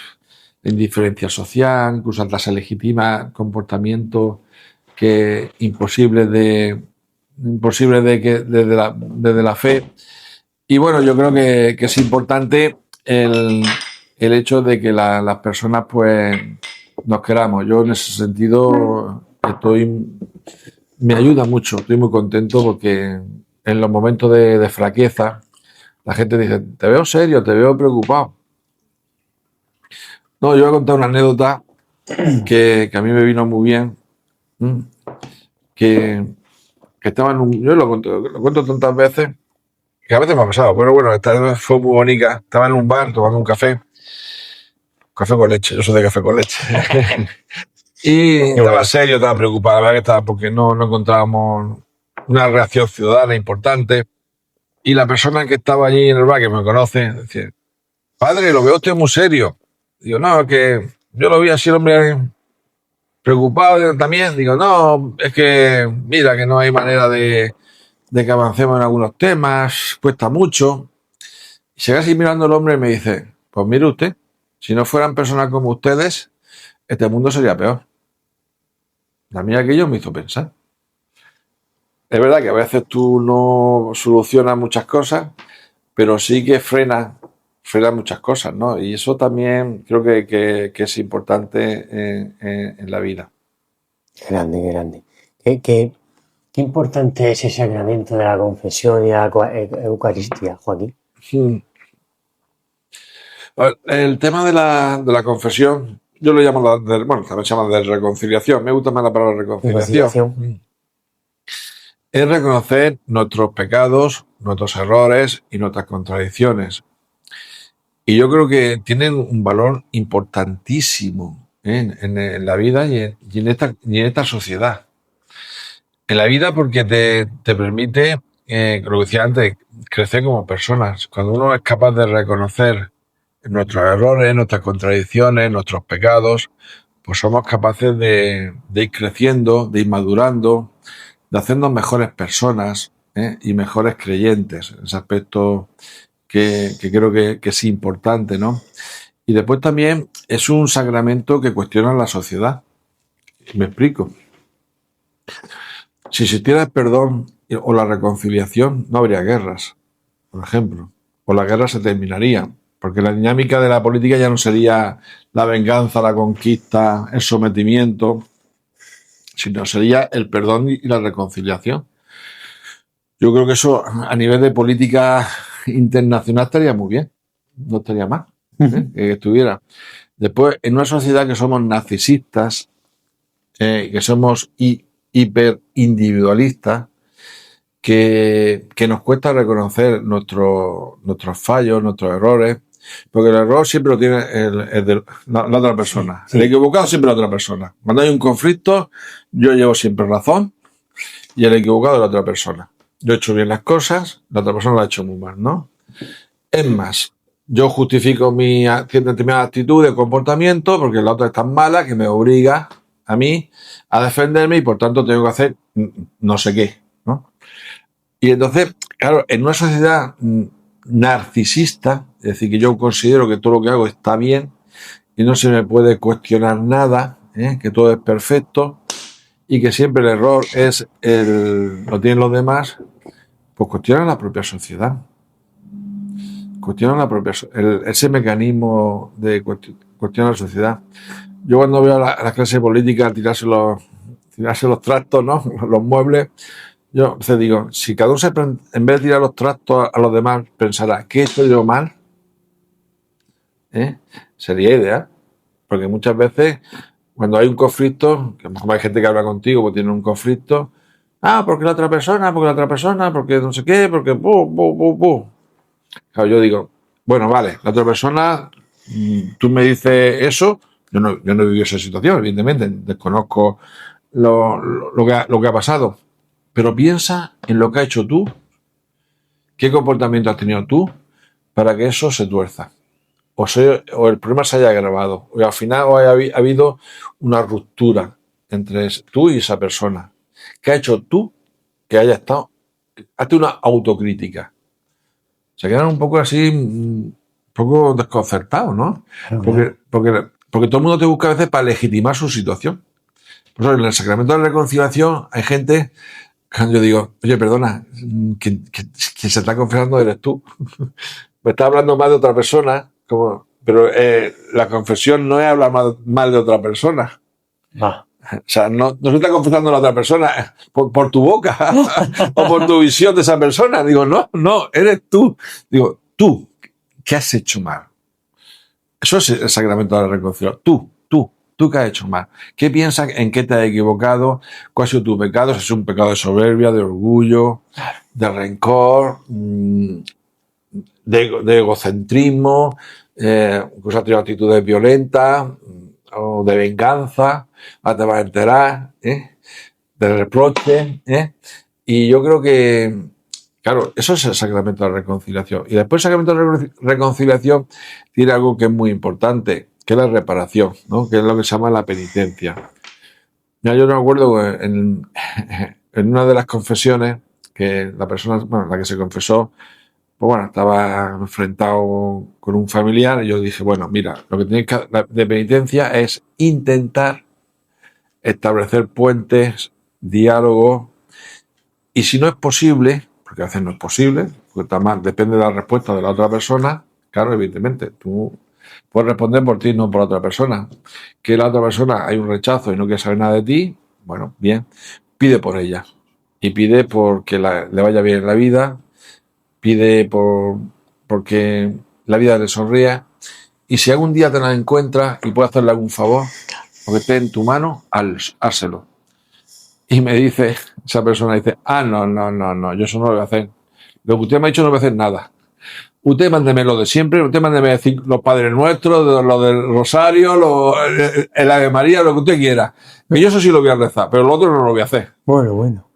la indiferencia social, incluso hasta se legitima comportamientos que imposibles desde la fe. Y bueno, yo creo que es importante el hecho de que las personas pues nos queramos. Yo en ese sentido me ayuda mucho, estoy muy contento porque en los momentos de fraqueza la gente dice, te veo serio, te veo preocupado. No, yo voy a contar una anécdota que a mí me vino muy bien, que estaba yo lo cuento tantas veces, que a veces me ha pasado, pero bueno, esta vez fue muy bonita. Estaba en un bar tomando un café con leche, yo soy de café con leche. Y estaba serio, estaba preocupado, la verdad que estaba porque no encontrábamos una reacción ciudadana importante. Y la persona que estaba allí en el bar, que me conoce, decía, padre, lo veo usted muy serio. Digo, no, que yo lo vi así, el hombre preocupado también. Digo, no, es que mira que no hay manera de que avancemos en algunos temas, cuesta mucho. Y se va así mirando el hombre y me dice, pues mire usted, si no fueran personas como ustedes, este mundo sería peor. La mía aquello me hizo pensar. Es verdad que a veces tú no solucionas muchas cosas, pero sí que frena muchas cosas, ¿no? Y eso también creo que es importante en la vida. Qué grande, qué grande. Qué importante es ese sacramento de la confesión y la Eucaristía, Joaquín. El tema de la confesión, yo lo llamo, también se llama de reconciliación. Me gusta más la palabra reconciliación. Es reconocer nuestros pecados, nuestros errores y nuestras contradicciones. Y yo creo que tienen un valor importantísimo en la vida y en esta sociedad. En la vida porque te permite, lo que decía antes, crecer como personas. Cuando uno es capaz de reconocer nuestros errores, nuestras contradicciones, nuestros pecados, pues somos capaces de ir creciendo, de ir madurando, de hacernos mejores personas y mejores creyentes. Ese aspecto que creo que es importante, ¿no? Y después también es un sacramento que cuestiona la sociedad. Me explico. Si existiera el perdón o la reconciliación, no habría guerras, por ejemplo. O la guerra se terminaría, porque la dinámica de la política ya no sería la venganza, la conquista, el sometimiento, sino sería el perdón y la reconciliación. Yo creo que eso a nivel de política internacional estaría muy bien, no estaría mal que estuviera. Después, en una sociedad que somos narcisistas, que somos hiper individualistas, que nos cuesta reconocer nuestros fallos, nuestros errores, porque el error siempre lo tiene la otra persona. Sí. El equivocado siempre la otra persona. Cuando hay un conflicto, yo llevo siempre razón y el equivocado es la otra persona. Yo he hecho bien las cosas, la otra persona lo ha hecho muy mal, ¿no? Es más, yo justifico mi cierta determinada actitud de comportamiento porque la otra es tan mala que me obliga a mí a defenderme y por tanto tengo que hacer no sé qué, ¿no? Y entonces, claro, en una sociedad narcisista, es decir, que yo considero que todo lo que hago está bien y no se me puede cuestionar nada, que todo es perfecto y que siempre el error lo tienen los demás, pues cuestionan la propia sociedad. Cuestionan ese mecanismo de cuestionar la sociedad. Yo cuando veo a la clase política tirarse los trastos, ¿no? Los muebles, yo digo, si cada uno en vez de tirar los trastos a los demás pensara, ¿qué he hecho yo mal? Sería ideal. Porque muchas veces, cuando hay un conflicto, que a lo mejor hay gente que habla contigo porque tiene un conflicto, porque la otra persona, porque no sé qué, porque Claro, yo digo, bueno, vale, la otra persona, tú me dices eso, yo no he vivido esa situación, evidentemente, desconozco lo que ha pasado, pero piensa en lo que has hecho tú, qué comportamiento has tenido tú para que eso se tuerza, o el problema se haya agravado, o al final ha habido una ruptura entre tú y esa persona. ¿Qué has hecho tú que haya estado? Hazte una autocrítica. Se quedan un poco así, un poco desconcertados, ¿no? Porque todo el mundo te busca a veces para legitimar su situación. Por eso en el sacramento de la reconciliación hay gente, cuando yo digo, oye, perdona, quien se está confesando eres tú. Me está hablando mal de otra persona, pero la confesión no es hablar mal de otra persona. O sea, no se está confesando a la otra persona por tu boca o por tu visión de esa persona. Digo, no, eres tú. Digo, tú, ¿qué has hecho mal? Eso es el sacramento de la reconciliación. Tú ¿qué has hecho mal? ¿Qué piensas en qué te has equivocado? ¿Cuál ha sido tu pecado? Si es un pecado de soberbia, de orgullo, de rencor, de egocentrismo, que has tenido actitudes violentas o de venganza, te vas a enterar, de reproche, y yo creo que, claro, eso es el sacramento de la reconciliación. Y después el sacramento de la reconciliación tiene algo que es muy importante, que es la reparación, ¿no? Que es lo que se llama la penitencia. Ya yo me acuerdo en una de las confesiones que la persona, la que se confesó, pues estaba enfrentado con un familiar y yo dije, bueno, mira, lo que tenéis de penitencia es intentar establecer puentes, diálogo, y si no es posible, porque a veces no es posible, porque también depende de la respuesta de la otra persona, claro, evidentemente, tú puedes responder por ti, no por otra persona. Que la otra persona hay un rechazo y no quiere saber nada de ti, bueno, bien, pide por ella. Y pide porque le vaya bien en la vida, pide porque la vida le sonría. Y si algún día te la encuentras y puedes hacerle algún favor, porque esté en tu mano, házelo. Y me dice, esa persona dice, no, yo eso no lo voy a hacer. Lo que usted me ha dicho no voy a hacer nada. Usted mándeme lo de siempre, usted mándeme decir los Padres Nuestros, lo del Rosario, el Ave María, lo que usted quiera. Que yo eso sí lo voy a rezar, pero lo otro no lo voy a hacer. Bueno.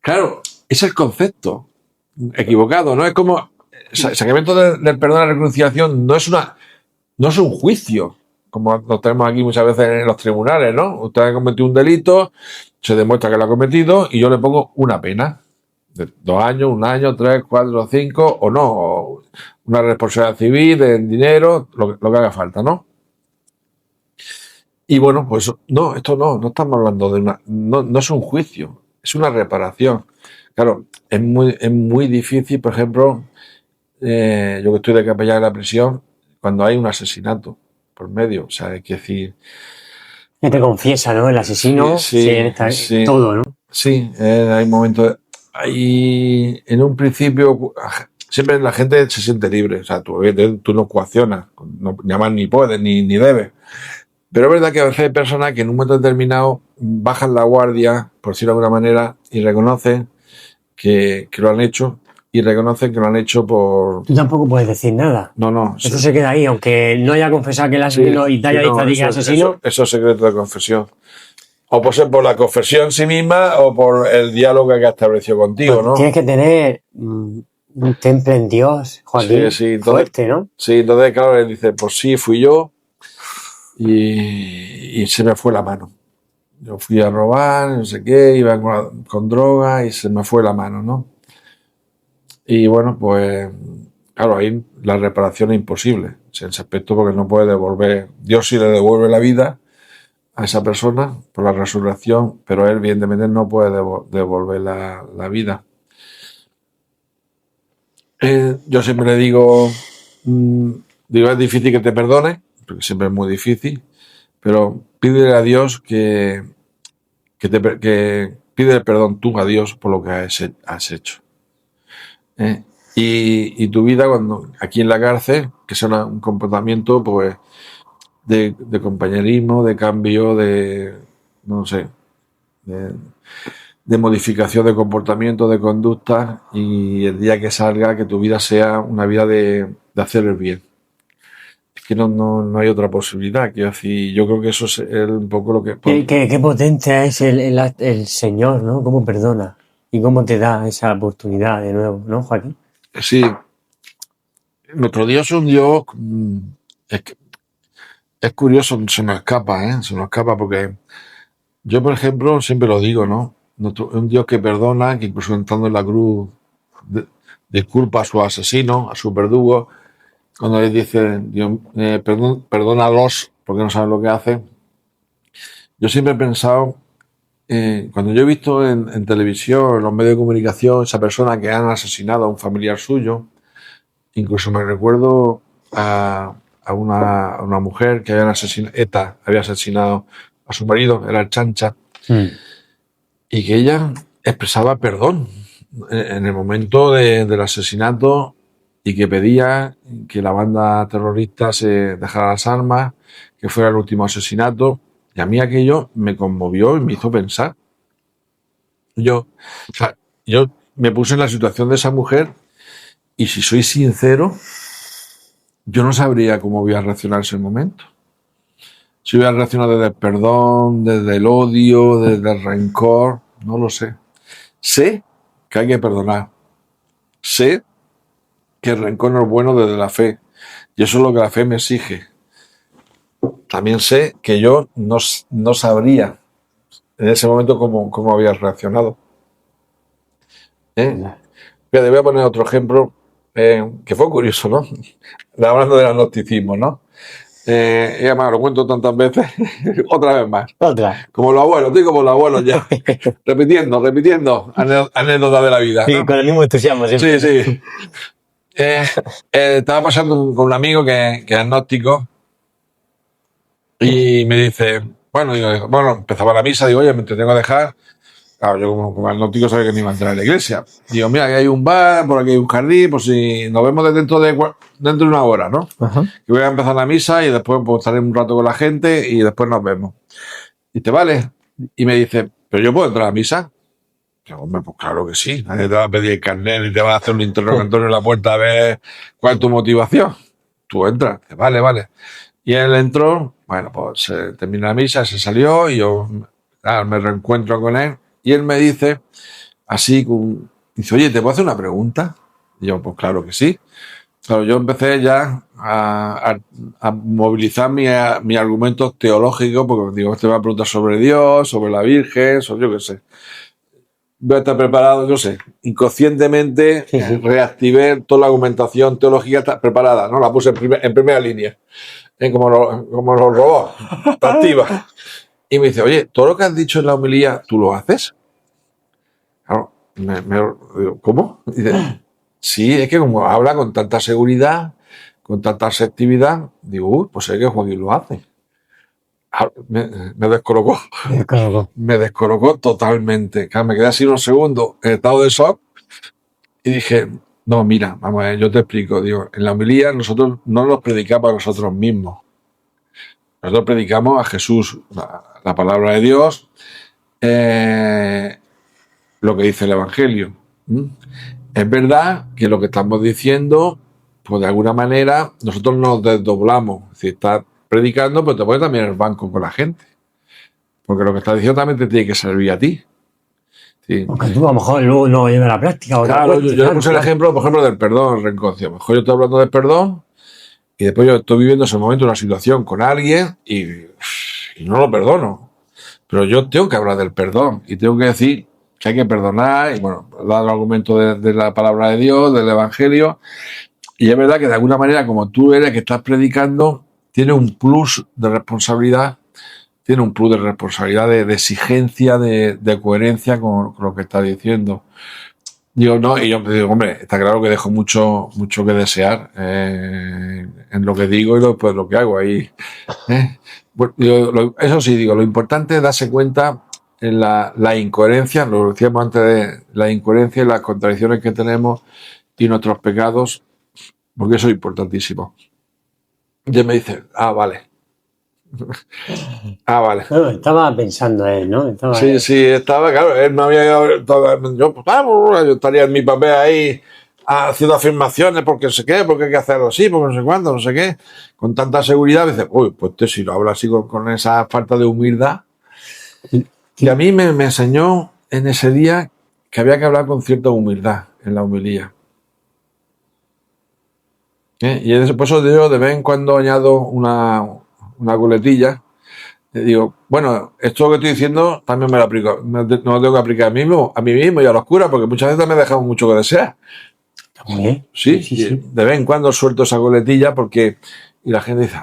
Claro, es el concepto equivocado, ¿no? Es como el sacramento del perdón y la reconciliación no es un juicio, como lo tenemos aquí muchas veces en los tribunales, ¿no? Usted ha cometido un delito, se demuestra que lo ha cometido y yo le pongo una pena de 2 años, 1 año, 3, 4, 5 o no, o una responsabilidad civil, de dinero, lo que haga falta, ¿no? Y bueno, pues no, esto no estamos hablando de no es un juicio, es una reparación. Claro, es muy difícil, por ejemplo, yo que estoy de capellán en la prisión, cuando hay un asesinato por medio, o sea, hay que decir... Que te confiesa, ¿no? El asesino, sí, todo, ¿no? Sí, hay momentos... en un principio, siempre la gente se siente libre, o sea, tú no coaccionas, ni además ni puedes, ni debes. Pero es verdad que a veces hay personas que en un momento determinado bajan la guardia, por decirlo de alguna manera, y reconocen que lo han hecho, y reconocen que lo han hecho por... Tú tampoco puedes decir nada. No. Eso se queda ahí, aunque no haya confesado que el asesino y te haya dicho a ti que es asesino. Eso es secreto de confesión. O puede ser por la confesión en sí misma o por el diálogo que ha establecido contigo, pues ¿no? Tienes que tener Un temple en Dios, Joaquín. Sí, entonces, Fuerte, ¿no? sí, entonces, claro, él dice, pues sí, fui yo y se me fue la mano. Yo fui a robar, no sé qué, iba con droga y se me fue la mano, ¿no? Y bueno, pues claro, ahí la reparación es imposible, en ese aspecto, porque no puede devolver, Dios sí le devuelve la vida a esa persona por la resurrección, pero él evidentemente no puede devolver la vida. Yo siempre le digo, es difícil que te perdone, porque siempre es muy difícil, pero pídele a Dios que pide perdón tú a Dios por lo que has hecho. Y tu vida cuando aquí en la cárcel, que sea un comportamiento pues de compañerismo, de cambio, no sé, de modificación de comportamiento, de conducta, y el día que salga que tu vida sea una vida de hacer el bien. Es que no hay otra posibilidad. Quiero decir, yo creo que eso es un poco lo que... Qué potente es el Señor, ¿no? Cómo perdona y cómo te da esa oportunidad de nuevo, ¿no, Joaquín? Sí, nuestro Dios es un Dios... Es curioso, se nos escapa porque yo, por ejemplo, siempre lo digo, ¿no? Un Dios que perdona, que incluso entrando en la cruz disculpa a su asesino, a su verdugo, cuando les dice, Dios, perdónalos porque no saben lo que hacen. Yo siempre he pensado, cuando yo he visto en televisión, en los medios de comunicación, esa persona que han asesinado a un familiar suyo, incluso me recuerdo a una mujer que ETA había asesinado a su marido, era el Chancha, y que ella expresaba perdón en el momento del asesinato y que pedía que la banda terrorista se dejara las armas, que fuera el último asesinato, y a mí aquello me conmovió y me hizo pensar. Yo me puse en la situación de esa mujer y, si soy sincero, yo no sabría cómo voy a reaccionar en ese momento. Si voy a reaccionar desde el perdón, desde el odio, desde el rencor, no lo sé. Sé que hay que perdonar. Sé que el rencor no es bueno desde la fe. Y eso es lo que la fe me exige. También sé que yo no sabría en ese momento cómo había reaccionado. Te voy a poner otro ejemplo que fue curioso, ¿no? Hablando del agnosticismo, ¿no? Y además lo cuento tantas veces, otra vez más. Otra. Como los abuelos, estoy como los abuelos ya. repitiendo anécdotas de la vida. Sí, ¿no? con el mismo entusiasmo siempre. Sí. Estaba pasando con un amigo que es agnóstico y me dice, bueno, empezaba la misa, digo, oye, me tengo que dejar. Claro, yo como agnóstico sabía que no iba a entrar a la iglesia. Digo, mira, aquí hay un bar, por aquí hay un jardín, por si nos vemos dentro de una hora, ¿no? Ajá. Que voy a empezar la misa y después pues, estaré un rato con la gente y después nos vemos. Y te vale. Y me dice, ¿pero yo puedo entrar a la misa? Digo, hombre, pues claro que sí. Nadie te va a pedir el carnet ni te va a hacer un interrogatorio en la puerta a ver cuál es tu motivación. Tú entras. Dice, vale. Y él entró, bueno, pues se terminó la misa, se salió y yo me reencuentro con él. Y él me dice, así, dice, oye, ¿te puedo hacer una pregunta? Y yo, pues claro que sí. Claro, yo empecé ya a movilizar mis argumentos teológicos, porque digo, este me va a preguntar sobre Dios, sobre la Virgen, sobre yo qué sé. Voy a estar preparado, yo sé, inconscientemente reactivé toda la argumentación teológica preparada, ¿no? La puse en primera línea, como los robots, activa. Y me dice, oye, ¿todo lo que has dicho en la homilía, tú lo haces? Claro, digo, ¿cómo? Y dice, sí, es que como habla con tanta seguridad, con tanta asertividad, digo, pues sé que Joaquín lo hace. Me descolocó. Me descolocó totalmente. Claro, me quedé así unos segundos en estado de shock y dije, no, mira, vamos a ver, yo te explico. Digo, en la homilía nosotros no nos predicamos a nosotros mismos. Nosotros predicamos a Jesús, la palabra de Dios, lo que dice el Evangelio. Es verdad que lo que estamos diciendo, pues de alguna manera, nosotros nos desdoblamos. Es decir, estás predicando, pero te pones también en el banco con la gente. Porque lo que estás diciendo también te tiene que servir a ti. Sí. Aunque tú a lo mejor luego no llevas a la práctica. Claro, yo le puse el ejemplo, por ejemplo, del perdón, rencor. A lo mejor yo estoy hablando del perdón y después yo estoy viviendo ese momento una situación con alguien y no lo perdono. Pero yo tengo que hablar del perdón y tengo que decir que hay que perdonar y, bueno, dar el argumento de la palabra de Dios, del Evangelio. Y es verdad que de alguna manera, como tú eres que estás predicando, tiene un plus de responsabilidad, de exigencia, de coherencia con lo que estás diciendo. Digo, no, y yo digo, hombre, está claro que dejo mucho que desear en lo que digo y después lo que hago ahí. Bueno, eso sí, digo, lo importante es darse cuenta en la incoherencia, lo decíamos antes de la incoherencia y las contradicciones que tenemos y nuestros pecados, porque eso es importantísimo. Y él me dice, vale. Vale. No, estaba pensando él, ¿no? Sí, estaba, claro, él no había... Yo, yo estaría en mi papel ahí haciendo afirmaciones porque no sé qué, porque hay que hacerlo así, porque no sé cuándo, no sé qué, con tanta seguridad. Me dice, uy, pues si lo habla así con esa falta de humildad. Y a mí me enseñó en ese día que había que hablar con cierta humildad, en la humilía. Y por eso yo de vez en cuando añado una coletilla. Digo, bueno, esto que estoy diciendo también me lo aplico, no lo tengo que aplicar a mí mismo y a los curas, porque muchas veces me he dejado mucho que desear. También. Sí, de vez en cuando suelto esa coletilla y la gente dice,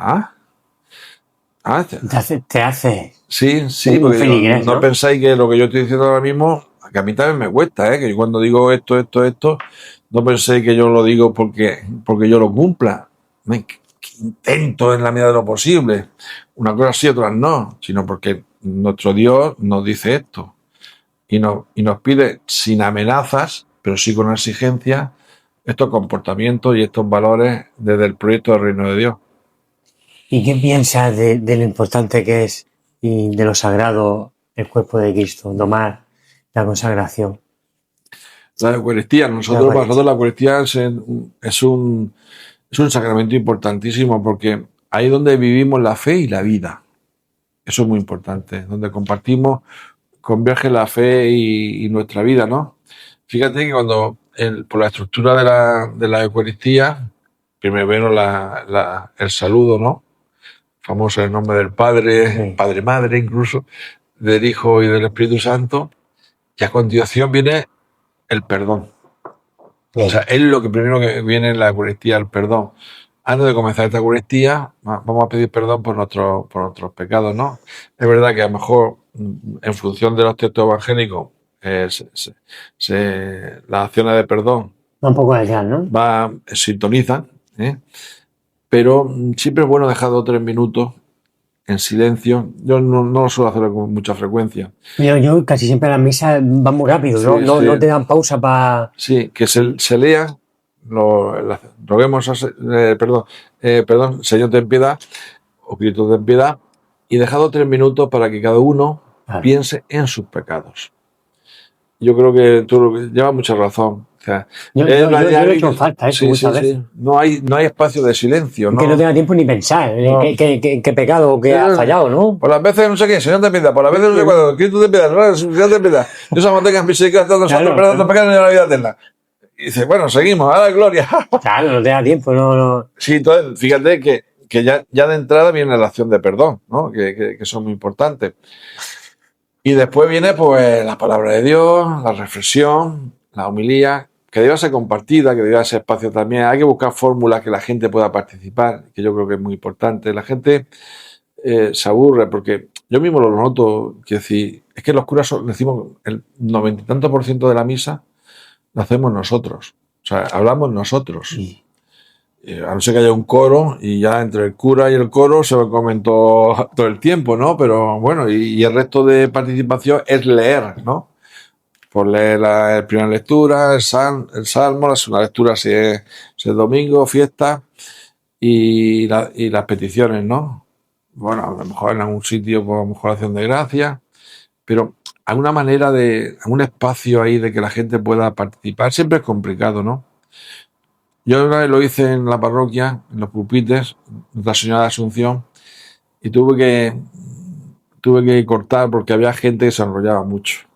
te hace sí, un porque feligrés, no pensáis que lo que yo estoy diciendo ahora mismo, que a mí también me cuesta, que yo cuando digo esto, no penséis que yo lo digo porque yo lo cumpla. Que intento en la medida de lo posible. Una cosa sí, otras no, sino porque nuestro Dios nos dice esto y nos pide sin amenazas, pero sí con exigencia, estos comportamientos y estos valores desde el proyecto del reino de Dios. ¿Y qué piensas de lo importante que es y de lo sagrado el cuerpo de Cristo, tomar la consagración? La Eucaristía, para nosotros la Eucaristía es un sacramento importantísimo porque ahí es donde vivimos la fe y la vida. Eso es muy importante, donde converge la fe y nuestra vida, ¿no? Fíjate que cuando, por la estructura de la Eucaristía, primero el saludo, ¿no? Famoso el nombre del Padre, Sí. Padre Madre incluso, del Hijo y del Espíritu Santo, y a continuación viene el perdón. O sea, es lo que primero que viene en la Eucaristía, el perdón. Antes de comenzar esta Eucaristía, vamos a pedir perdón por nuestros pecados, ¿no? Es verdad que a lo mejor, en función de los textos evangélicos, las acciones de perdón Un poco allá, ¿no? sintonizan, pero siempre es bueno dejar 2 o 3 minutos en silencio. Yo no lo suelo hacer con mucha frecuencia. Yo casi siempre las misas van muy rápido, Sí, no te dan pausa para... Sí, que se lea, roguemos, perdón, Señor ten piedad, o Cristo ten piedad, y dejado 3 minutos para que cada uno piense en sus pecados. Yo creo que tú llevas mucha razón. O sea, yo lo he hecho en falta, muchas veces. No hay espacio de silencio, ¿no? Que no tenga tiempo ni pensar qué pecado, qué ha fallado, ¿no? Por las veces no sé qué, Señor ten piedad, por las veces no sé cuándo, Cristo ten piedad, Señor ten piedad. Dios mantenga misericordia de nosotros, perdón los pecados y la vida eterna. Y dice, bueno, seguimos, a la gloria. Claro, no te da tiempo, no. Sí, entonces, fíjate que ya de entrada viene la acción de perdón, ¿no? Que son muy importantes. Y después viene, pues, la palabra de Dios, la reflexión, la homilía, que debe ser compartida, que debe ser espacio también. Hay que buscar fórmulas que la gente pueda participar, que yo creo que es muy importante. La gente se aburre porque yo mismo lo noto, que es que los curas decimos el 90 y tanto % de la misa lo hacemos nosotros. O sea, hablamos nosotros. Sí. A no ser que haya un coro y ya entre el cura y el coro se lo comen todo el tiempo, ¿no? Pero bueno, y el resto de participación es leer, ¿no? Por leer la primera lectura, el salmo, la segunda lectura si es domingo, fiesta y las peticiones, ¿no? Bueno, a lo mejor en algún sitio, pues a lo mejor acción de gracia, pero alguna manera algún espacio ahí de que la gente pueda participar, siempre es complicado, ¿no? Yo una vez lo hice en la parroquia, en los pupitres, Nuestra Señora de Asunción, y tuve que cortar porque había gente que se enrollaba mucho.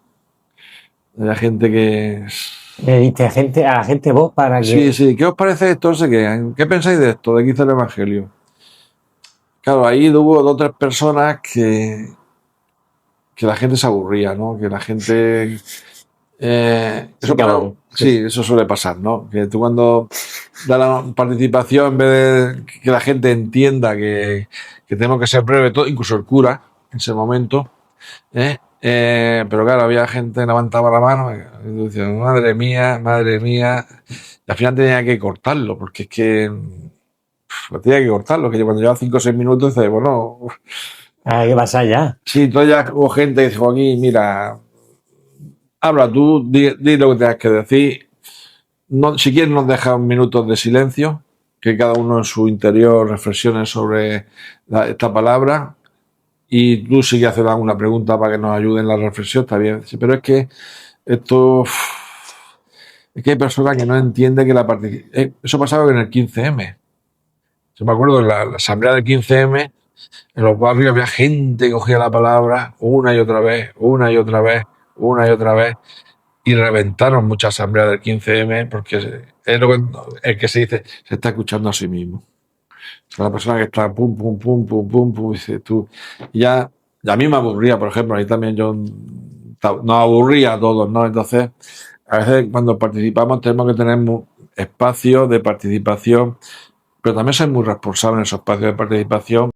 Había gente que... Le diste a la gente voz para Sí, que... sí, ¿qué os parece esto? No sé qué. ¿Qué pensáis de esto? De que hizo el Evangelio. Claro, ahí hubo 2 o 3 personas que la gente se aburría, ¿no? Que la gente... Sí, cabrón. sí, eso suele pasar, ¿no? Que tú cuando das la participación, en vez de que la gente entienda que tenemos que ser breve, todo, incluso el cura, en ese momento, pero claro, había gente que levantaba la mano y decía, madre mía, y al final tenía que cortarlo, porque es que tenía que cortarlo, que cuando lleva 5 o 6 minutos, dice, bueno, ¿Qué pasa ya? sí, entonces ya hubo gente que dijo aquí, mira, habla tú, di lo que tengas que decir. No, si quieres nos deja un minuto de silencio, que cada uno en su interior reflexione sobre esta palabra y tú si quieres hacer alguna pregunta para que nos ayude en la reflexión, está bien. Sí, pero es que esto... Es que hay personas que no entienden que la participación... eso pasaba en el 15M. Yo me acuerdo en la asamblea del 15M, en los barrios había gente que cogía la palabra una y otra vez, una y otra vez, una y otra vez, y reventaron muchas asambleas del 15M porque es el que se dice, se está escuchando a sí mismo. O sea, la persona que está pum, pum, pum, pum, pum, pum, dice tú. Y ya, a mí me aburría, por ejemplo, ahí también yo nos aburría a todos, ¿no? Entonces, a veces cuando participamos tenemos que tener espacios de participación, pero también ser muy responsables en esos espacios de participación